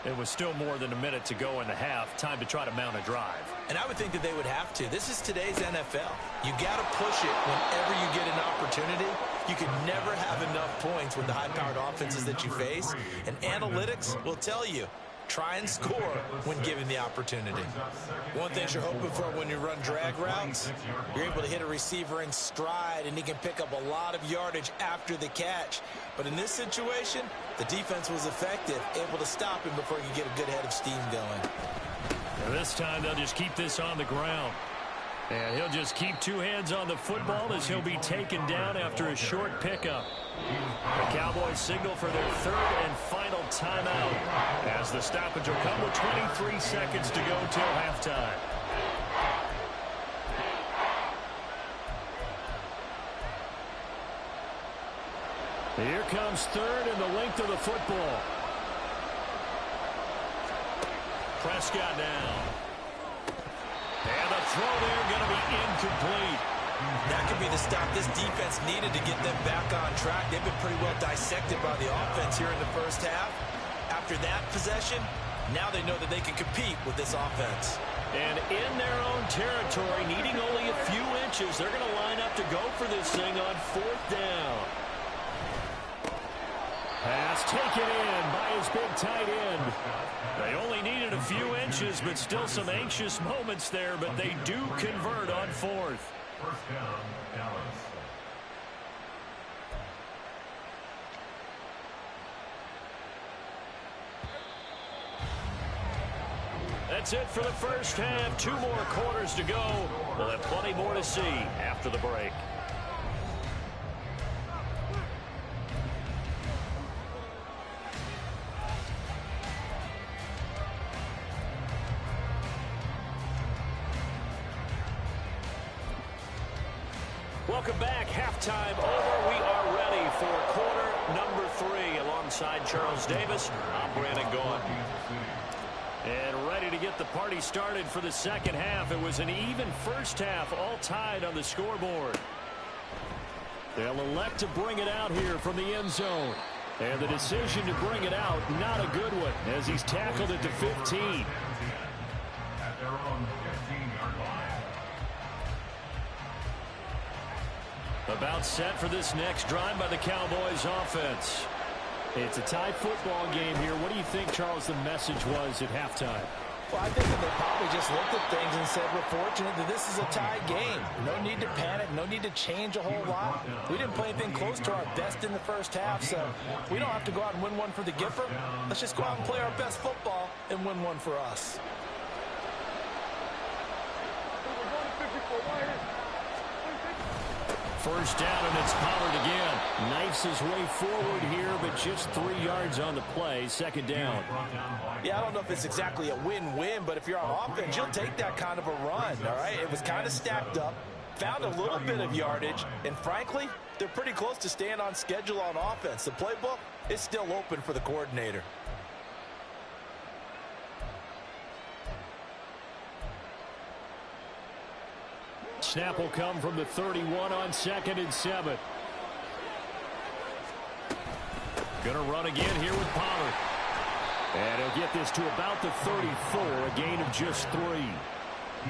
It was still more than a minute to go in the half. Time to try to mount a drive. And I would think that they would have to. This is today's NFL. You got to push it whenever you get an opportunity. You can never have enough points with the high-powered offenses that you face. And analytics will tell you, try and score when given the opportunity. One thing you're hoping for when you run drag routes, you're able to hit a receiver in stride, and he can pick up a lot of yardage after the catch. But in this situation, the defense was effective, able to stop him before he could get a good head of steam going. And this time they'll just keep this on the ground. And he'll just keep two hands on the football as he'll be taken down after a short pickup. The Cowboys signal for their third and final timeout as the stoppage will come with 23 seconds to go till halftime. Here comes third and the length of the football. Prescott now. And the throw there going to be incomplete. That could be the stop this defense needed to get them back on track. They've been pretty well dissected by the offense here in the first half. After that possession, now they know that they can compete with this offense. And in their own territory, needing only a few inches, they're going to line up to go for this thing on fourth down. Pass taken in by his big tight end. They only needed a few inches, but still some anxious moments there, but they do convert on fourth. First down, Dallas. That's it for the first half. 2 more quarters to go. We'll have plenty more to see after the break. Welcome back. Halftime over. We are ready for quarter number 3. Alongside Charles Davis, I'm Brandon Gaughan. And ready to get the party started for the second half. It was an even first half, all tied on the scoreboard. They'll elect to bring it out here from the end zone. And the decision to bring it out, not a good one, as he's tackled at the 15. At their own 15-yard line. About set for this next drive by the Cowboys offense. It's a tie football game here. What do you think, Charles, the message was at halftime? Well, I think that they probably just looked at things and said, we're fortunate that this is a tie game. No need to panic. No need to change a whole lot. We didn't play anything close to our best in the first half, so we don't have to go out and win one for the Gipper. Let's just go out and play our best football and win one for us. First down, and it's Pollard again. Knifes his way forward here, but just 3 yards on the play. Second down. Yeah, I don't know if it's exactly a win-win, but if you're on offense, you'll take that kind of a run, all right? It was kind of stacked up, found a little bit of yardage, and frankly, they're pretty close to staying on schedule on offense. The playbook is still open for the coordinator. Snap will come from the 31 on 2nd and 7. Gonna run again here with Pollard. And he'll get this to about the 34, a gain of just 3.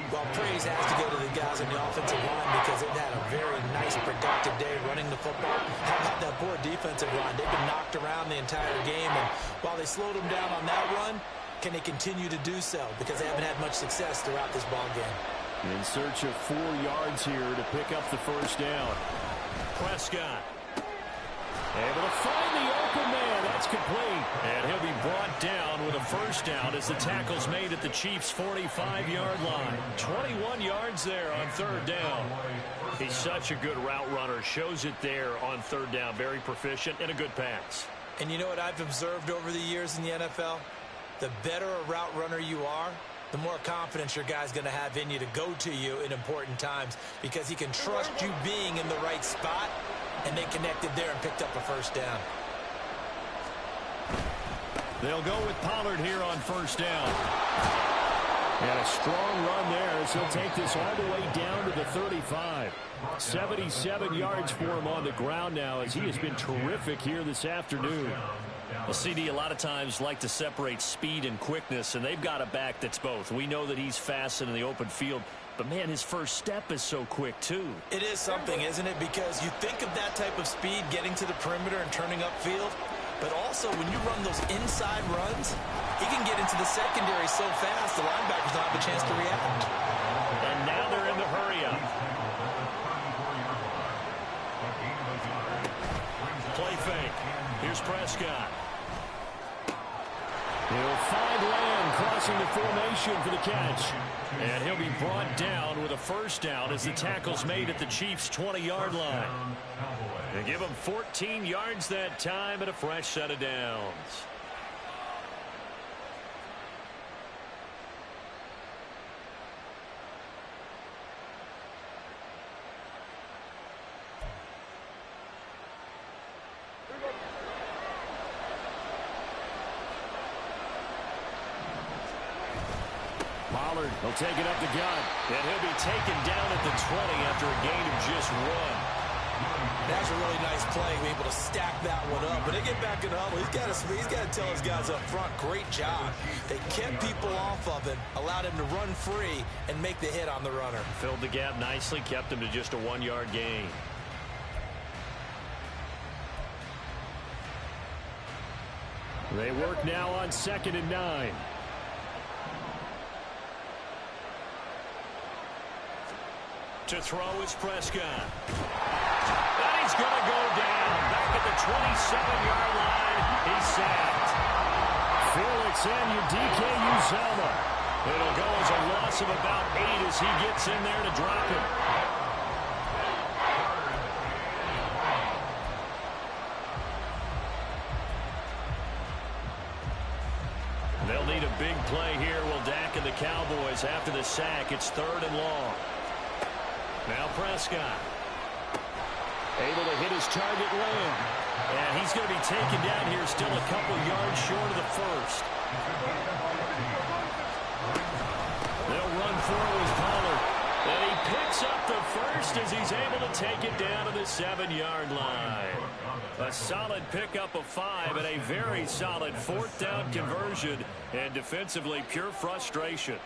Well, praise has to go to the guys on the offensive line because they've had a very nice, productive day running the football. How about that poor defensive line? They've been knocked around the entire game, and while they slowed them down on that run, can they continue to do so? Because they haven't had much success throughout this ball game. In search of 4 yards here to pick up the first down. Prescott. Able to find the open man. That's complete. And he'll be brought down with a first down as the tackle's made at the Chiefs' 45-yard line. 21 yards there on third down. He's such a good route runner. Shows it there on third down. Very proficient and a good pass. And you know what I've observed over the years in the NFL? The better a route runner you are, the more confidence your guy's going to have in you to go to you in important times because he can trust you being in the right spot, and they connected there and picked up a first down. They'll go with Pollard here on first down. And a strong run there as he'll take this all the way down to the 35. 77 yards for him on the ground now as he has been terrific here this afternoon. Well, CD, a lot of times like to separate speed and quickness, and they've got a back that's both. We know that he's fast in the open field, but, man, his first step is so quick, too. It is something, isn't it? Because you think of that type of speed getting to the perimeter and turning upfield, but also when you run those inside runs, he can get into the secondary so fast the linebackers don't have a chance to react. And now they're in the hurry-up. Play fake. Here's Prescott. He'll find Lamb crossing the formation for the catch. And he'll be brought down with a first down as the tackle's made at the Chiefs' 20-yard line. They give him 14 yards that time and a fresh set of downs. Pollard will take it up the gut. And he'll be taken down at the 20 after a gain of just 1. That's a really nice play, be able to stack that one up. But they get back in the huddle. He's got to tell his guys up front, great job. They kept people off of him, allowed him to run free, and make the hit on the runner. Filled the gap nicely, kept him to just a 1-yard gain. They work now on 2nd and 9. To throw is Prescott. And he's going to go down. Back at the 27-yard line. He's sacked. Felix and Uzomah. It'll go as a loss of about 8 as he gets in there to drop him. They'll need a big play here. Will Dak and the Cowboys after the sack. It's 3rd and long. Now Prescott. Able to hit his target, Lamb. And he's going to be taken down here still a couple yards short of the first. They'll run forward with Pollard. And he picks up the first as he's able to take it down to the 7-yard line. A solid pickup of 5 and a very solid 4th down conversion. And defensively, pure frustration.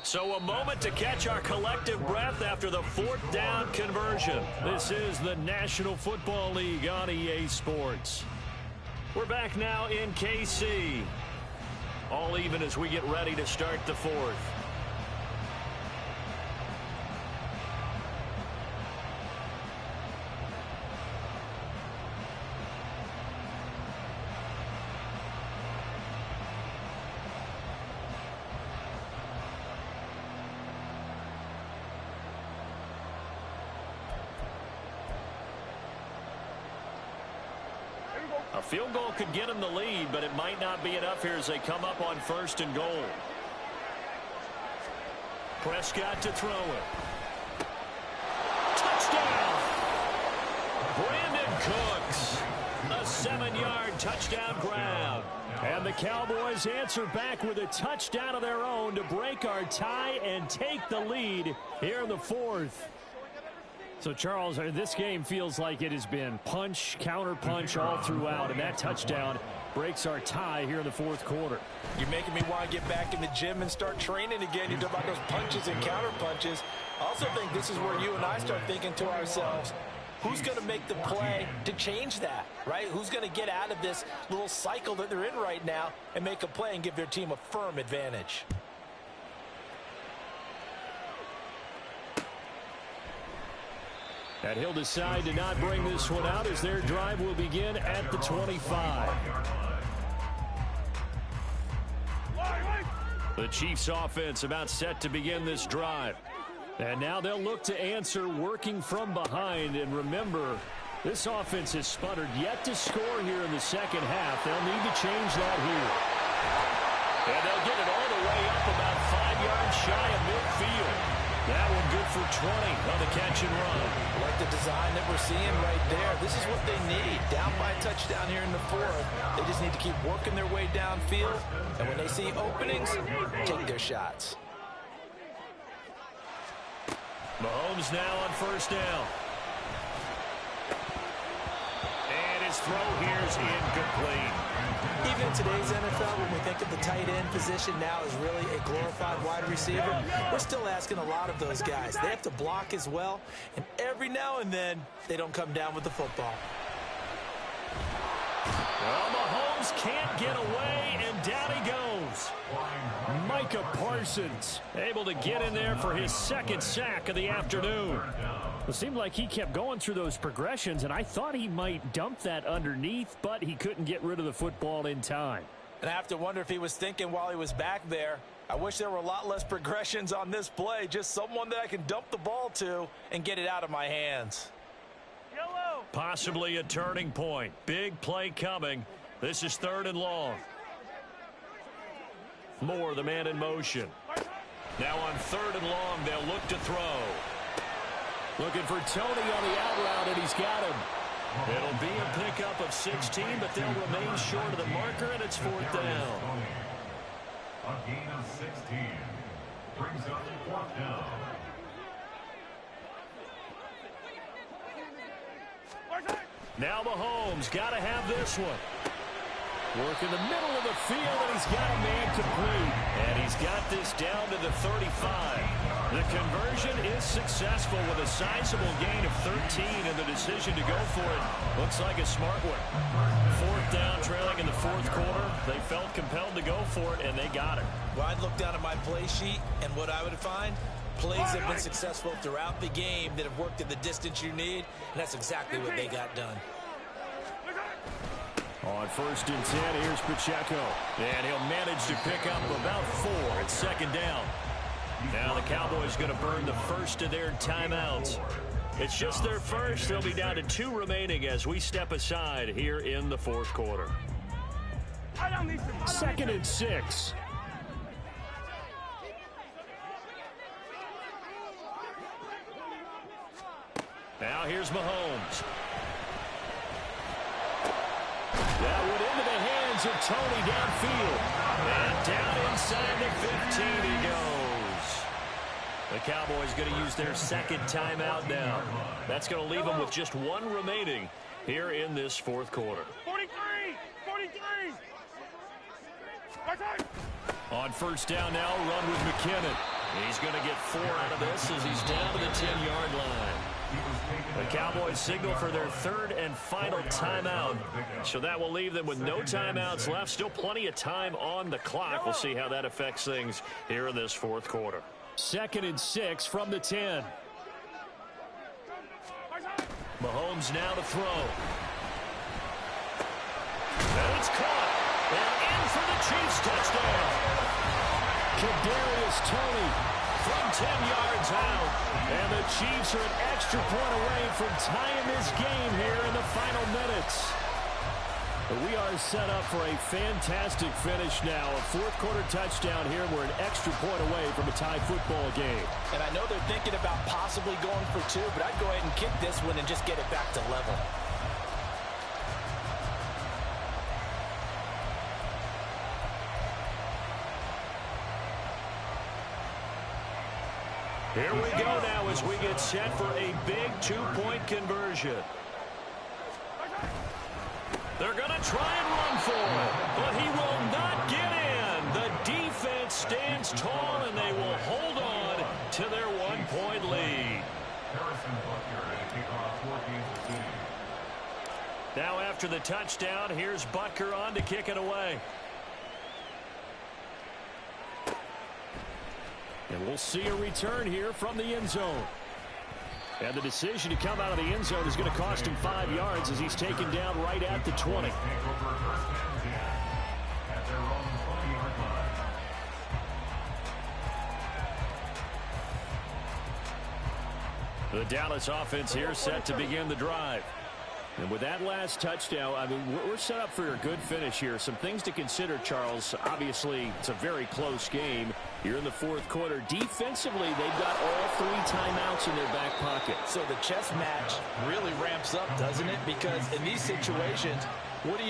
So a moment to catch our collective breath after the 4th down conversion. This is the National Football League on EA Sports. We're back now in KC. All even as we get ready to start the 4th. A field goal could get them the lead, but it might not be enough here as they come up on 1st and goal. Prescott to throw it. Touchdown! Brandon Cooks. A 7-yard touchdown grab. And the Cowboys answer back with a touchdown of their own to break our tie and take the lead here in the 4th. So, Charles, this game feels like it has been punch, counter-punch all throughout, and that touchdown breaks our tie here in the 4th quarter. You're making me want to get back in the gym and start training again. You talk about those punches and counter-punches. I also think this is where you and I start thinking to ourselves, who's going to make the play to change that, right? Who's going to get out of this little cycle that they're in right now and make a play and give their team a firm advantage? And he'll decide to not bring this one out as their drive will begin at the 25. The Chiefs offense about set to begin this drive. And now they'll look to answer working from behind. And remember, This offense has sputtered yet to score here in the second half. They'll need to change that here. And they'll get it all the way up about 5 yards shy of midfield. That one good for 20 on the catch and run. I like the design that we're seeing right there. This is what they need. Down by a touchdown here in the fourth. They just need to keep working their way downfield. And when they see openings, take their shots. Mahomes now on first down. And his throw here is incomplete. Even in today's NFL, when we think of the tight end position now as really a glorified wide receiver, we're still asking a lot of those guys. They have to block as well, and every now and then, they don't come down with the football. Well, Mahomes can't get away, and down he goes. Micah Parsons able to get in there for his second sack of the afternoon. It seemed like he kept going through those progressions, and I thought he might dump that underneath, but he couldn't get rid of the football in time. And I have to wonder if he was thinking while he was back there, I wish there were a lot less progressions on this play, just someone that I can dump the ball to and get it out of my hands. Possibly a turning point. Big play coming. This is 3rd and long. Moore, the man in motion. Now on 3rd and long, they'll look to throw. Looking for Tony on the out route, and he's got him. It'll be a pickup of 16, but they'll remain short of the marker, and it's 4th down. A gain of 16 brings up 4th down. Now Mahomes got to have this one. Work in the middle of the field, and he's got a man complete. And he's got this down to the 35. The conversion is successful with a sizable gain of 13, and the decision to go for it looks like a smart one. 4th down, trailing in the 4th quarter. They felt compelled to go for it, and they got it. Well, I'd look down at my play sheet, and what I would find, plays have been successful throughout the game that have worked at the distance you need, and that's exactly what they got done. On 1st and 10, here's Pacheco. And he'll manage to pick up about 4 at 2nd down. Now the Cowboys going to burn the first of their timeouts. It's just their first. They'll be down to 2 remaining as we step aside here in the 4th quarter. 2nd and 6. Now here's Mahomes. That went into the hands of Tony downfield. And down inside the 15 he goes. The Cowboys going to use their 2nd timeout now. That's going to leave them with just 1 remaining here in this 4th quarter. 43! On 1st down now, run with McKinnon. He's going to get 4 out of this as he's down to the 10-yard line. The Cowboys signal for their 3rd and final timeout. So that will leave them with no timeouts left. Still plenty of time on the clock. We'll see how that affects things here in this 4th quarter. 2nd and 6 from the 10. Mahomes now to throw. And it's caught. And in for the Chiefs touchdown. Kadarius Toney from 10 yards out. And the Chiefs are an extra point away from tying this game here in the final minutes. But we are set up for a fantastic finish now. A 4th quarter touchdown here. We're an extra point away from a tie football game. And I know they're thinking about possibly going for 2, but I'd go ahead and kick this one and just get it back to level. Here we go now as we get set for a big 2-point conversion. They're going to try and run for it, but he will not get in. The defense stands tall, and they will hold on to their 1-point lead. Now after the touchdown, here's Butker on to kick it away. And we'll see a return here from the end zone. And the decision to come out of the end zone is going to cost him 5 yards as he's taken down right at the 20. The Dallas offense here set to begin the drive. And with that last touchdown, I mean, we're set up for a good finish here. Some things to consider, Charles. Obviously, it's a very close game. You're in the fourth quarter. Defensively, they've got all 3 timeouts in their back pocket. So the chess match really ramps up, doesn't it? Because in these situations, what do?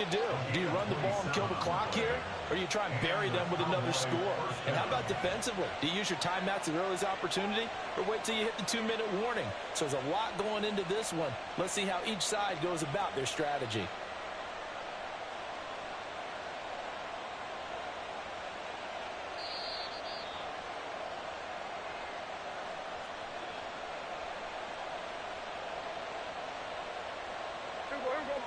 Do you run the ball and kill the clock here? Or do you try and bury them with another score? And how about defensively? Do you use your timeouts at earliest opportunity? Or wait till you hit the 2-minute warning? So there's a lot going into this one. Let's see how each side goes about their strategy. Here we go.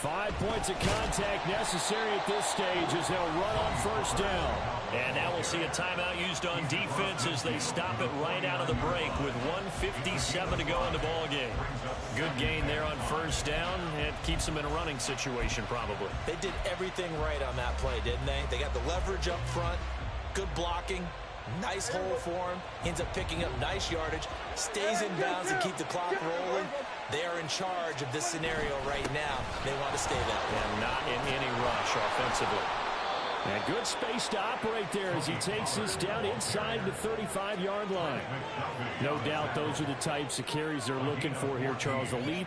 5 points of contact necessary at this stage as they'll run on first down. And now we'll see a timeout used on defense as they stop it right out of the break with 1:57 to go in the ball game. Good gain there on first down. It keeps them in a running situation probably. They did everything right on that play, didn't they? They got the leverage up front, good blocking, nice hole for him. Ends up picking up nice yardage, stays in bounds and keep the clock rolling. They are in charge of this scenario right now. They want to stay that way. And not in any rush offensively. And good space to operate there as he takes this down inside the 35-yard line. No doubt those are the types of carries they're looking for here, Charles. The lead